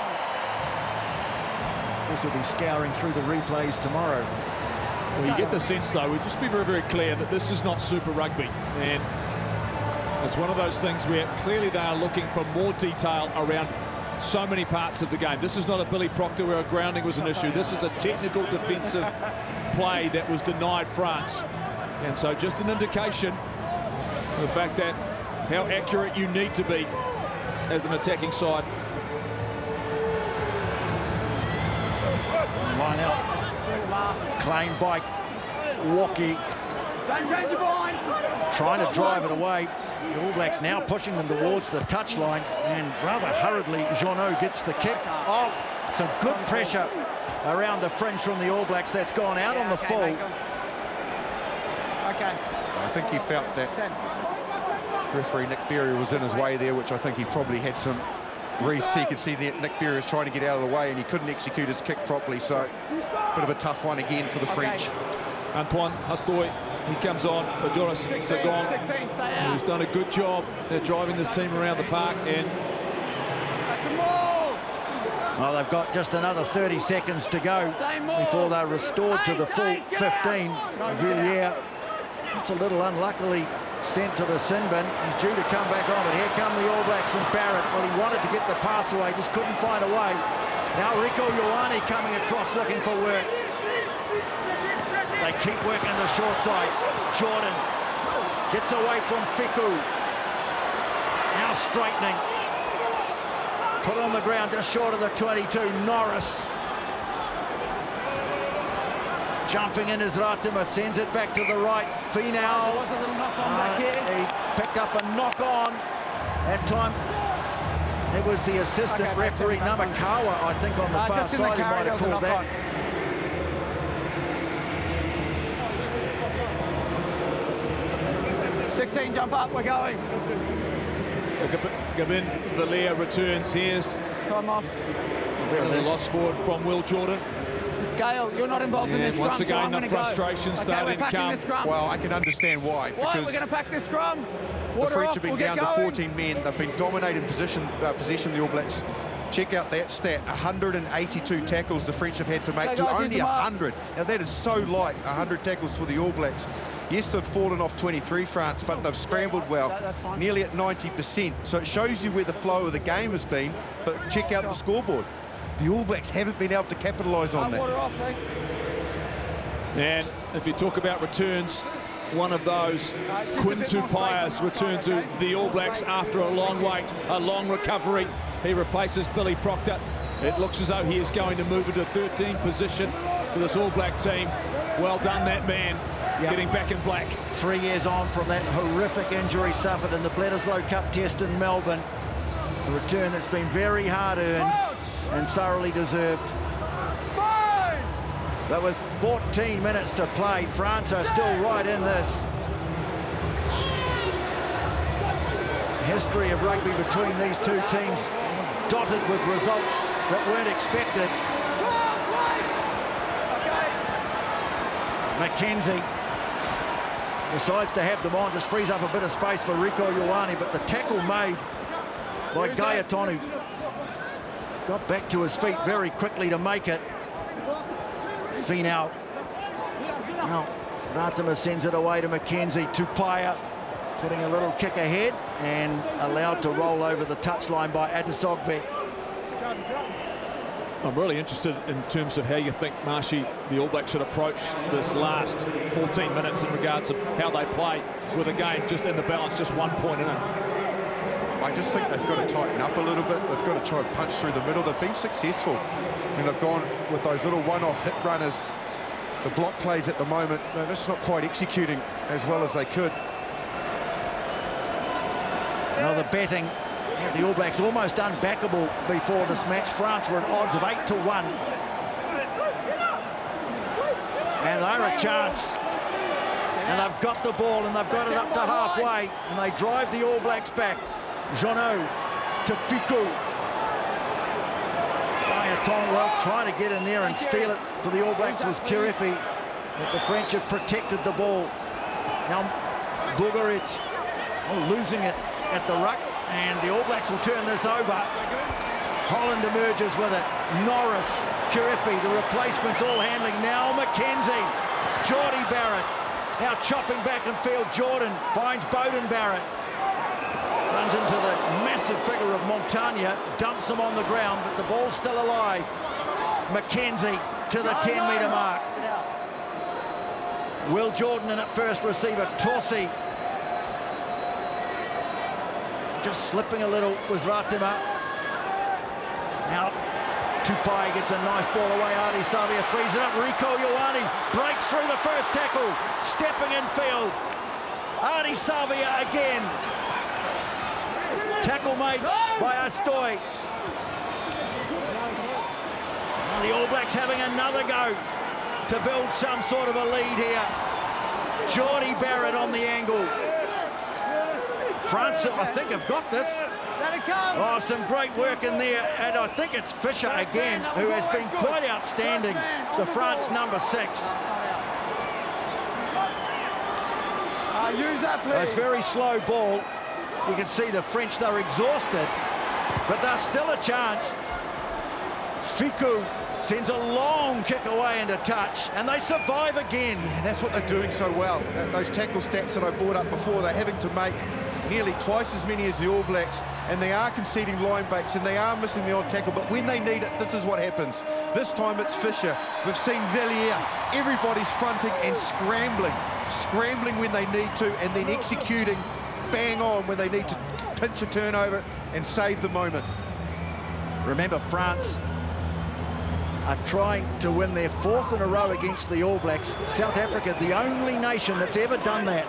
[SPEAKER 1] This will be scouring through the replays tomorrow.
[SPEAKER 3] Well, you get the sense, though, we'll just be very, very clear that this is not Super Rugby. And it's one of those things where clearly they are looking for more detail around so many parts of the game. This is not a Billy Proctor where a grounding was an issue. This is a technical defensive play that was denied France. And so just an indication of the fact that how accurate you need to be as an attacking side.
[SPEAKER 1] Line out. Claimed by Walkie. Trying to drive it away. The All Blacks now pushing them towards the touchline, and rather hurriedly, Jeannot gets the kick off. Some good pressure around the fringe from the All Blacks. That's gone out on the full.
[SPEAKER 5] Okay.
[SPEAKER 2] I think he felt that referee Nick Berry was in his way there, which I think he probably had some reason. He could see that Nick Berry was trying to get out of the way, and he couldn't execute his kick properly. So, bit of a tough one again for the French.
[SPEAKER 3] Antoine Hastoy, he comes on for Joris Sagon, who's done a good job at driving this team around the park. And
[SPEAKER 1] well, they've got just another 30 seconds to go before they're restored to the full 15. Villiers, it's a little unluckily sent to the sin bin. He's due to come back on, but here come the All Blacks and Barrett. Well, he wanted to get the pass away, just couldn't find a way. Now Rico Ioane coming across looking for work. They keep working the short side. Jordan gets away from Fiku. Now straightening. Put on the ground just short of the 22. Norris. Jumping in is Ratima, sends it back to the right. Finau.
[SPEAKER 5] There was a little knock-on back here.
[SPEAKER 1] He picked up a knock-on. That time it was the assistant referee, Namakawa, I think, on the far side, he might have called that.
[SPEAKER 5] 16, jump up, we're going.
[SPEAKER 3] Gavin Villiers returns. Here's
[SPEAKER 5] Time off.
[SPEAKER 3] a loss forward from Will Jordan.
[SPEAKER 5] Gale, you're not involved in this scrum.
[SPEAKER 3] Once again,
[SPEAKER 5] so
[SPEAKER 3] the frustration starting to come.
[SPEAKER 2] Well, I can understand why.
[SPEAKER 5] Why?
[SPEAKER 2] Because
[SPEAKER 5] We're going to pack this scrum.
[SPEAKER 2] the French have been down to 14 men. They've been dominating possession of the All Blacks. Check out that stat, 182 tackles the French have had to make to only 100. Now, that is so light, 100 tackles for the All Blacks. Yes, they've fallen off 23, France, but they've scrambled well, nearly at 90%. So it shows you where the flow of the game has been, but check out the scoreboard. The All Blacks haven't been able to capitalise on that.
[SPEAKER 5] Water off, thanks.
[SPEAKER 3] And if you talk about returns, one of those, Quinn Tupaya's return to the All Blacks after a long wait, a long recovery. He replaces Billy Proctor. It looks as though he is going to move into 13th position for this All Black team. Well done, that man, getting back in black.
[SPEAKER 1] 3 years on from that horrific injury suffered in the Bledisloe Cup test in Melbourne. A return that's been very hard-earned and thoroughly deserved. But with 14 minutes to play, France are still right in this. History of rugby between these two teams dotted with results that weren't expected. McKenzie decides to have them on, just frees up a bit of space for Rieko Ioane, but the tackle made by Gaetonu got back to his feet very quickly to make it. Finau. Now, Ratama sends it away to Mackenzie. Tupaia putting a little kick ahead and allowed to roll over the touchline by Atasogbe.
[SPEAKER 3] I'm really interested in terms of how you think, Marshy, the All Blacks should approach this last 14 minutes in regards to how they play with a game just in the balance, just 1 point in it.
[SPEAKER 2] I just think they've got to tighten up a little bit. They've got to try and punch through the middle. They've been successful. I mean, they've gone with those little one-off hit runners. The block plays at the moment, they're just not quite executing as well as they could.
[SPEAKER 1] Now the betting had the All Blacks almost unbackable before this match. France were at odds of 8-1. And they're a chance. And they've got the ball and they've got it up to halfway. And they drive the All Blacks back. Jeannot to Ficou. Well, trying to get in there and steal it for the All Blacks was Kirifi, but the French have protected the ball. Now Bourgarit losing it at the ruck, and the All Blacks will turn this over. Holland emerges with it. Norris, Kirifi, the replacements all handling. Now Mackenzie, Geordie Barrett, now chopping back in field. Jordan finds Bowden Barrett. Runs into the massive figure of Montagna, dumps him on the ground, but the ball's still alive. Mackenzie to the 10-metre mark. Will Jordan in at first receiver. Tossi just slipping a little was Ratema. Now Tupai gets a nice ball away. Ardie Savia frees it up. Rieko Ioane breaks through the first tackle, stepping in field. Ardie Savia again. Tackle made by Astoy. Now the All Blacks having another go to build some sort of a lead here. Geordie Barrett on the angle. France, I think, have got this. Oh, some great work in there. And I think it's Fisher again, who has been quite outstanding, the France number 6.
[SPEAKER 4] Use that, please.
[SPEAKER 1] It's very slow ball. You can see the French, they're exhausted, but there's still a chance. Ficou sends a long kick away into touch, and they survive again.
[SPEAKER 2] Yeah, that's what they're doing so well. Those tackle stats that I brought up before, they're having to make nearly twice as many as the All Blacks, and they are conceding line breaks, and they are missing the odd tackle, but when they need it, this is what happens. This time it's Fisher. We've seen Villiers. Everybody's fronting and scrambling when they need to, and then executing bang on when they need to pinch a turnover and save the moment.
[SPEAKER 1] Remember, France are trying to win their 4th in a row against the All Blacks. South Africa, the only nation that's ever done that.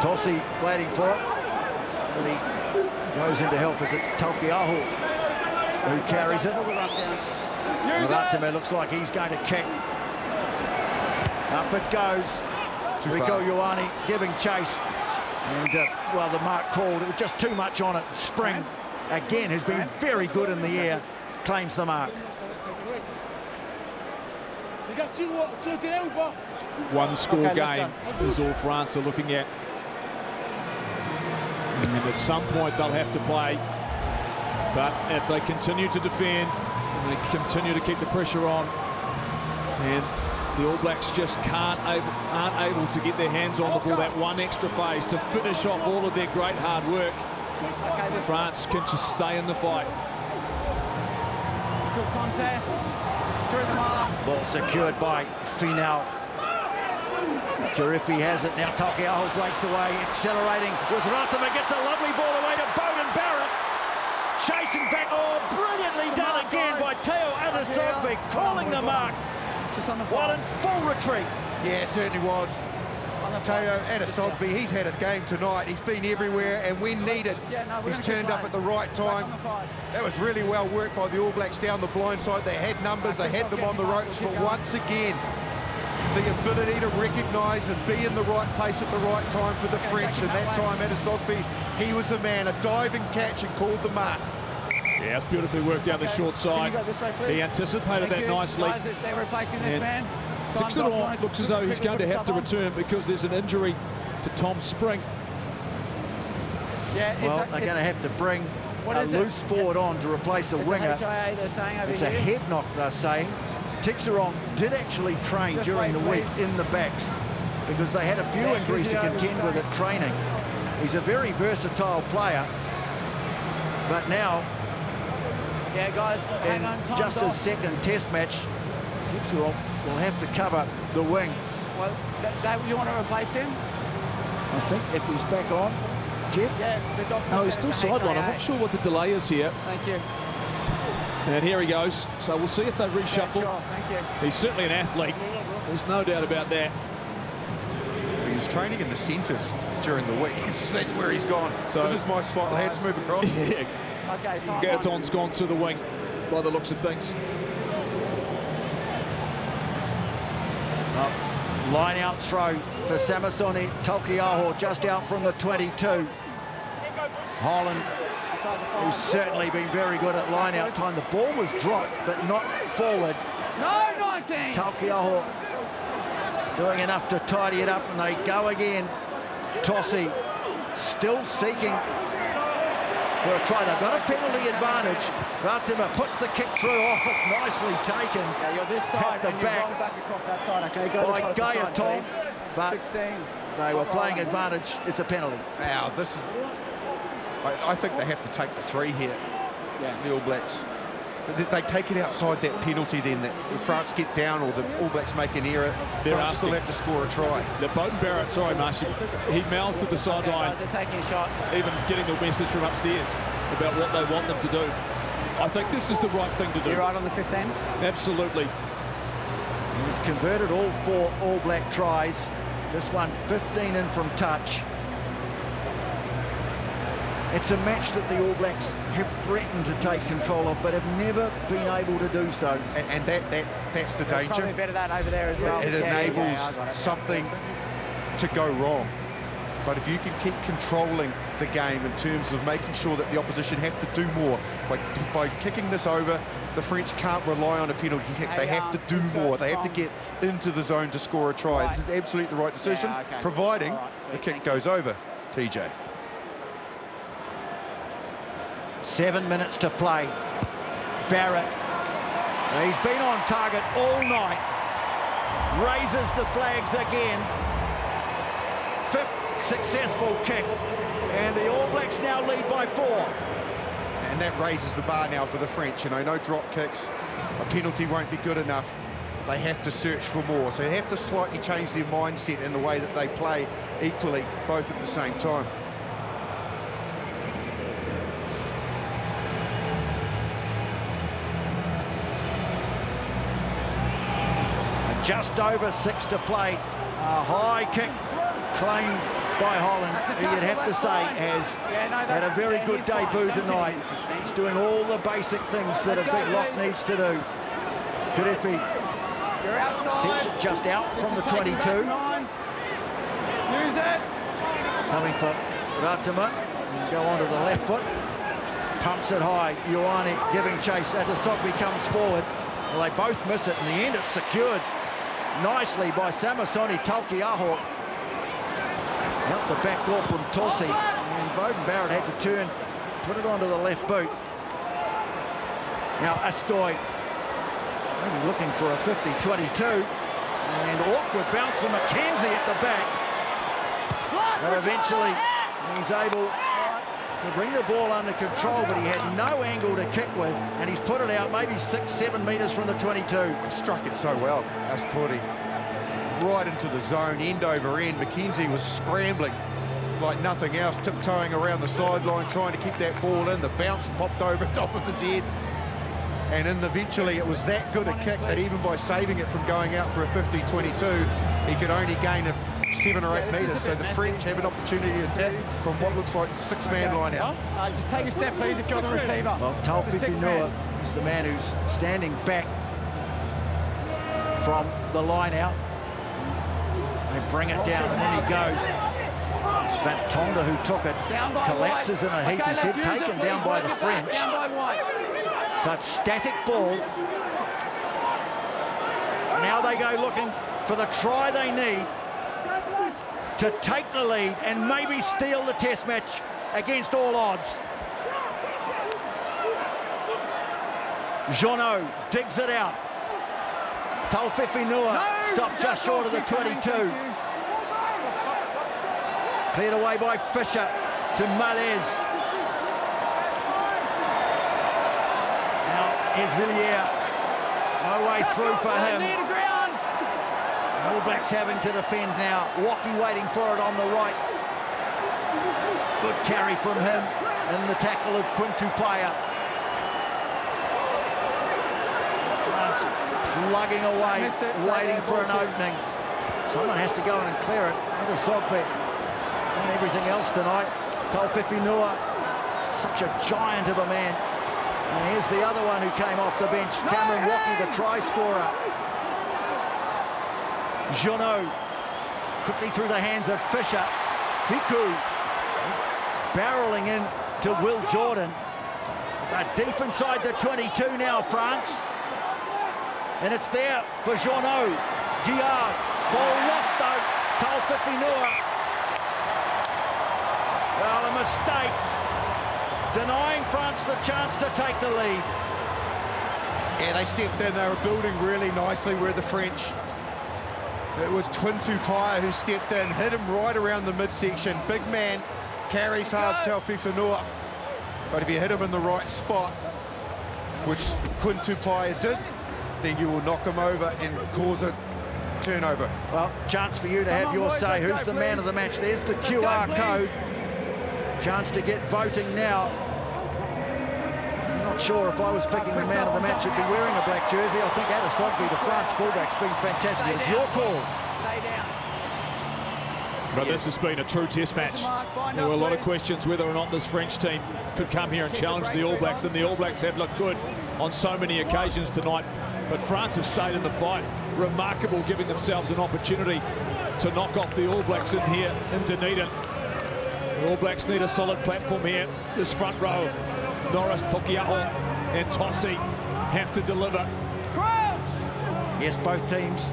[SPEAKER 1] Tossi waiting for it. And he goes in to help. Is it Taukei'aho who carries it? Ratame looks like he's going to kick. Up it goes. Rieko Ioane giving chase. And, well, the mark called. It was just too much on it. Spring, again, has been very good in the air. Claims the mark.
[SPEAKER 3] One score game is all France are looking at. And at some point they'll have to play. But if they continue to defend and they continue to keep the pressure on, and the All Blacks just aren't able to get their hands on the ball, that one extra phase to finish off all of their great hard work, France can just stay in the fight.
[SPEAKER 5] Contest. Through the mark.
[SPEAKER 1] Ball secured by Finau. Kirifi has it now. Taukei'aho breaks away, accelerating with Ratama, gets a lovely ball away to Bowden Barrett. Chasing back. Oh, brilliantly done again by Teo Atasogbe, calling the mark.
[SPEAKER 5] Just on the
[SPEAKER 1] While in full retreat.
[SPEAKER 2] Yeah, it certainly was. Teo Atasogbe, he's had a game tonight. He's been everywhere, and when needed, he's turned up at the right time. That was really well worked by the All Blacks down the blind side. They had numbers, they had them on the ropes, but once again, the ability to recognise and be in the right place at the right time for the French, and that time Atasogbe, he was the man, a diving catch and called the mark.
[SPEAKER 3] Yeah, it's beautifully worked down the short side. He anticipated that nicely.
[SPEAKER 5] They're replacing this man.
[SPEAKER 3] Sexton looks as though he's going to have to return because there's an injury to Tom Spring.
[SPEAKER 5] Yeah,
[SPEAKER 1] Well, they're going to have to bring a loose forward on to replace a winger.
[SPEAKER 5] It's a HIA, they're saying over
[SPEAKER 1] It's
[SPEAKER 5] here.
[SPEAKER 1] a head knock, they're saying. Tixeron did actually train
[SPEAKER 5] Just
[SPEAKER 1] during
[SPEAKER 5] wait,
[SPEAKER 1] the week
[SPEAKER 5] please.
[SPEAKER 1] in the backs because they had a few
[SPEAKER 5] Yeah,
[SPEAKER 1] injuries to
[SPEAKER 5] Physio
[SPEAKER 1] contend
[SPEAKER 5] was
[SPEAKER 1] with at training. He's a very versatile player, but now
[SPEAKER 5] Yeah, guys, hang on,
[SPEAKER 1] in
[SPEAKER 5] time's
[SPEAKER 1] just his
[SPEAKER 5] off.
[SPEAKER 1] second test match, Tixeron will have to cover the wing.
[SPEAKER 5] Well, you want to replace him?
[SPEAKER 1] I think if he's back on, Jeff?
[SPEAKER 5] Yes, the doctor
[SPEAKER 3] No,
[SPEAKER 5] said
[SPEAKER 3] he's still
[SPEAKER 5] it's a
[SPEAKER 3] sidelined. I'm
[SPEAKER 5] HIA.
[SPEAKER 3] not sure what the delay is here.
[SPEAKER 5] Thank you.
[SPEAKER 3] And here he goes. So we'll see if they
[SPEAKER 5] Yeah,
[SPEAKER 3] reshuffle.
[SPEAKER 5] sure, thank you.
[SPEAKER 3] He's certainly an athlete. There's no doubt about that.
[SPEAKER 2] He was training in the centres during the week. That's where he's gone.
[SPEAKER 3] So-
[SPEAKER 2] This is my spot, lads. Move across.
[SPEAKER 3] Yeah,
[SPEAKER 5] Okay, time.
[SPEAKER 3] Gaeton's gone to the wing by the looks of things.
[SPEAKER 1] Line out throw for Samasoni Taukiaho just out from the 22. Holland, who's certainly been very good at line out time. The ball was dropped, but not forward.
[SPEAKER 5] No, 19!
[SPEAKER 1] Taukiaho doing enough to tidy it up, and they go again. Tossi still seeking for a try. They've got a penalty advantage. Ratima puts the kick through. Oh, nicely taken.
[SPEAKER 5] Yeah, you're this side,
[SPEAKER 1] the
[SPEAKER 5] and you
[SPEAKER 1] back.
[SPEAKER 5] roll back across that side, okay? Go
[SPEAKER 1] By
[SPEAKER 5] this side,
[SPEAKER 1] Gaeton,
[SPEAKER 5] please.
[SPEAKER 1] but
[SPEAKER 5] 16.
[SPEAKER 1] they were playing advantage. It's a penalty.
[SPEAKER 2] Now, this is... I think they have to take the 3 here,
[SPEAKER 5] Yeah.
[SPEAKER 2] the All Blacks. They take it outside that penalty then. That if France get down or the All Blacks make an error,
[SPEAKER 3] They're
[SPEAKER 2] France still
[SPEAKER 3] asking.
[SPEAKER 2] have to score a try.
[SPEAKER 3] The Bowden Barrett, sorry, Marshy, he mouthed to the
[SPEAKER 5] Okay,
[SPEAKER 3] sideline,
[SPEAKER 5] guys, they're taking a shot.
[SPEAKER 3] even getting the message from upstairs about what they want them to do. I think this is the right thing to do.
[SPEAKER 5] You're right on the 15?
[SPEAKER 3] Absolutely.
[SPEAKER 1] He's converted all 4 All Black tries. This one 15 in from touch. It's a match that the All Blacks have threatened to take control of, but have never been able to do so.
[SPEAKER 2] And that's the
[SPEAKER 5] There's probably a
[SPEAKER 2] danger.
[SPEAKER 5] bit of that over there as well.
[SPEAKER 2] It
[SPEAKER 5] Yeah, I
[SPEAKER 2] enables
[SPEAKER 5] got it.
[SPEAKER 2] something to go wrong. But if you can keep controlling the game in terms of making sure that the opposition have to do more, by kicking this over, the French can't rely on a penalty kick. They have to do more. They have to get into the zone to score a try.
[SPEAKER 5] Right.
[SPEAKER 2] This is absolutely the right decision,
[SPEAKER 5] Yeah, okay.
[SPEAKER 2] providing
[SPEAKER 5] All right, sweet,
[SPEAKER 2] the kick
[SPEAKER 5] thank you.
[SPEAKER 2] goes over, TJ.
[SPEAKER 1] 7 minutes to play. Barrett, he's been on target all night. Raises the flags again. 5th successful kick. And the All Blacks now lead by 4.
[SPEAKER 2] And that raises the bar now for the French. You know, no drop kicks. A penalty won't be good enough. They have to search for more. So they have to slightly change their mindset in the way that they play equally, both at the same time.
[SPEAKER 1] Just over 6 to play. A high kick claimed by Holland, who you'd have to say has had a very good debut tonight. He's doing all the basic things that a big lock needs to do. Karefi
[SPEAKER 5] You're outside.
[SPEAKER 1] sets it just out from the 22.
[SPEAKER 5] Use it.
[SPEAKER 1] Coming for Ratima. Go onto the left foot. Pumps it high. Ioane giving chase. Atasopi comes forward. Well, they both miss it. In the end, it's secured nicely by Samasoni Taukiaho. Out the back door from Tossi. And Bowden Barrett had to turn, put it onto the left boot. Now Astoy maybe looking for a 50-22. And awkward bounce for McKenzie at the back. But eventually he's able to bring the ball under control, but he had no angle to kick with, and he's put it out maybe 6-7 metres from the 22.
[SPEAKER 2] He struck it so well, Astori. Right into the zone, end over end. McKenzie was scrambling like nothing else, tiptoeing around the sideline, trying to keep that ball in. The bounce popped over top of his head. And then eventually it was that good a kick that even by saving it from going out for a 50-22, he could only gain a 7 or 8 metres. So the French have an opportunity to attack from what looks like 6-man line out.
[SPEAKER 5] Just take a step, please, if you're the receiver.
[SPEAKER 1] Well, Taufifi Nua is the man who's standing back from the line out. They bring it down, and then he goes. It's Van Tonda who took it, collapses in a heap. He said taken down by the French.
[SPEAKER 5] Down by White.
[SPEAKER 1] So it's static ball. Now they go looking for the try they need to take the lead and maybe steal the test match against all odds. Jono digs it out. Taufefinua stopped just short of the 22. Cleared away by Fisher to Malez. Now here's Villiers. No way through for him. The All Blacks having to defend now. Waki waiting for it on the right. Good carry from him and the tackle of Quintu Paia. France plugging away, waiting for an opening. Someone has to go in and clear it. Another Sogbe. Done everything else tonight. Taufefinua, such a giant of a man. And here's the other one who came off the bench, Cameron Waki, the try scorer. Jono, quickly through the hands of Fisher. Fiku, barreling in to Will Jordan. They're deep inside the 22 now, France. And it's there for Jono. Guillard, ball lost though. Taufefinua. Well, a mistake. Denying France the chance to take the lead.
[SPEAKER 2] Yeah, they stepped in. They were building really nicely where the French. It was Quintu Paia who stepped in, hit him right around the midsection. Big man, carries hard, Taufefinua. But if you hit him in the right spot, which Quintu Paia did, then you will knock him over and cause a turnover.
[SPEAKER 1] Well, chance for you to have your say. Who's the man of the match? There's the QR code. Chance to get voting now. I'm not sure if I was picking the man of the match, I'd be wearing a black jersey. I think Adesogbe, the France fullback's been fantastic. It's your call.
[SPEAKER 5] Stay down.
[SPEAKER 3] But this has been a true test match. There were a lot of questions whether or not this French team could come here and challenge the All Blacks, and the All Blacks have looked good on so many occasions tonight. But France have stayed in the fight. Remarkable, giving themselves an opportunity to knock off the All Blacks in here in Dunedin. The All Blacks need a solid platform here. This front row, Norris, Tokiaho and Tossi have to deliver.
[SPEAKER 1] Yes, both teams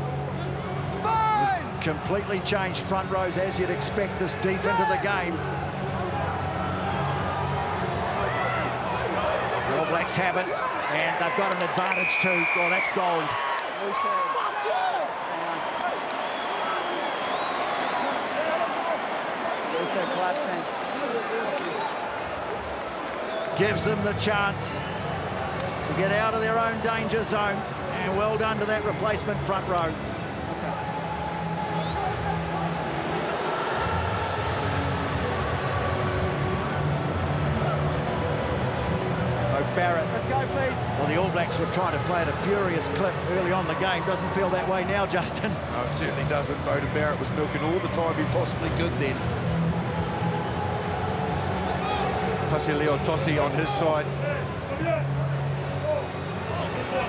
[SPEAKER 1] completely changed front rows, as you'd expect this deep into the game. The All Blacks have it, and they've got an advantage too. Oh, that's gold. Gives them the chance to get out of their own danger zone, and well done to that replacement front row. Barrett.
[SPEAKER 5] Let's go, please.
[SPEAKER 1] Well, the All Blacks were trying to play at a furious clip early on the game. Doesn't feel that way now, Justin.
[SPEAKER 2] No, it certainly doesn't. Beauden Barrett was milking all the time he possibly could then. Tasileo Tossi on his side.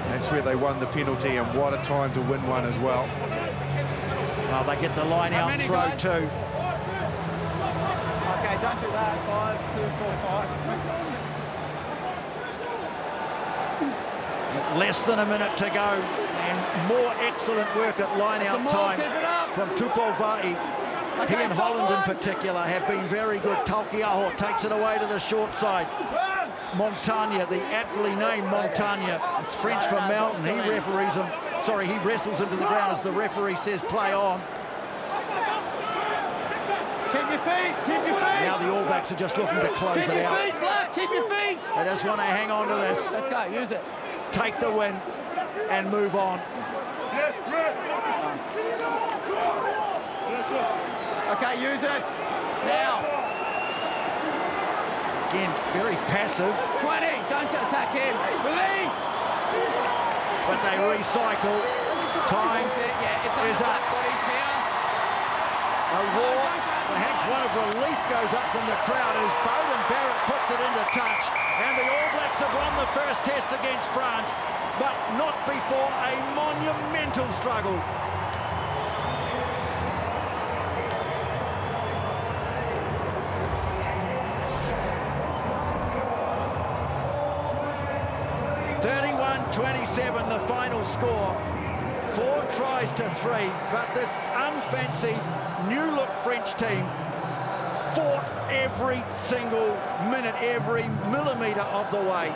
[SPEAKER 2] That's where they won the penalty, and what a time to win one as well.
[SPEAKER 1] Well, they get the line out throw too.
[SPEAKER 5] Okay, don't do that. 5, 2, 4, 5.
[SPEAKER 1] Less than a minute to go, and more excellent work at line-out time from Tupolva'i. He and Holland in particular have been very good. Taukeiaho takes it away to the short side. Montagne, the aptly named Montagne. It's French for mountain. He referees him. Sorry, he wrestles him to the ground as the referee says play on.
[SPEAKER 5] Keep your feet, keep your feet.
[SPEAKER 1] Now the All Blacks are just looking to close it out.
[SPEAKER 5] Keep your feet, Black, keep your feet.
[SPEAKER 1] They just want to hang on to this.
[SPEAKER 5] Let's go, use it.
[SPEAKER 1] Take the win and move on.
[SPEAKER 5] Okay, use it. Now.
[SPEAKER 1] Again, very passive.
[SPEAKER 5] 20, don't attack him. Release.
[SPEAKER 1] But they recycle. Time is up. A roar, perhaps one of relief goes up from the crowd as Beauden Barrett puts it into touch. And the All Blacks have won the first test against France, but not before a monumental struggle. (31-27) the final score. 4 tries to 3, but this unfancy new-look French team fought every single minute, every millimetre of the way.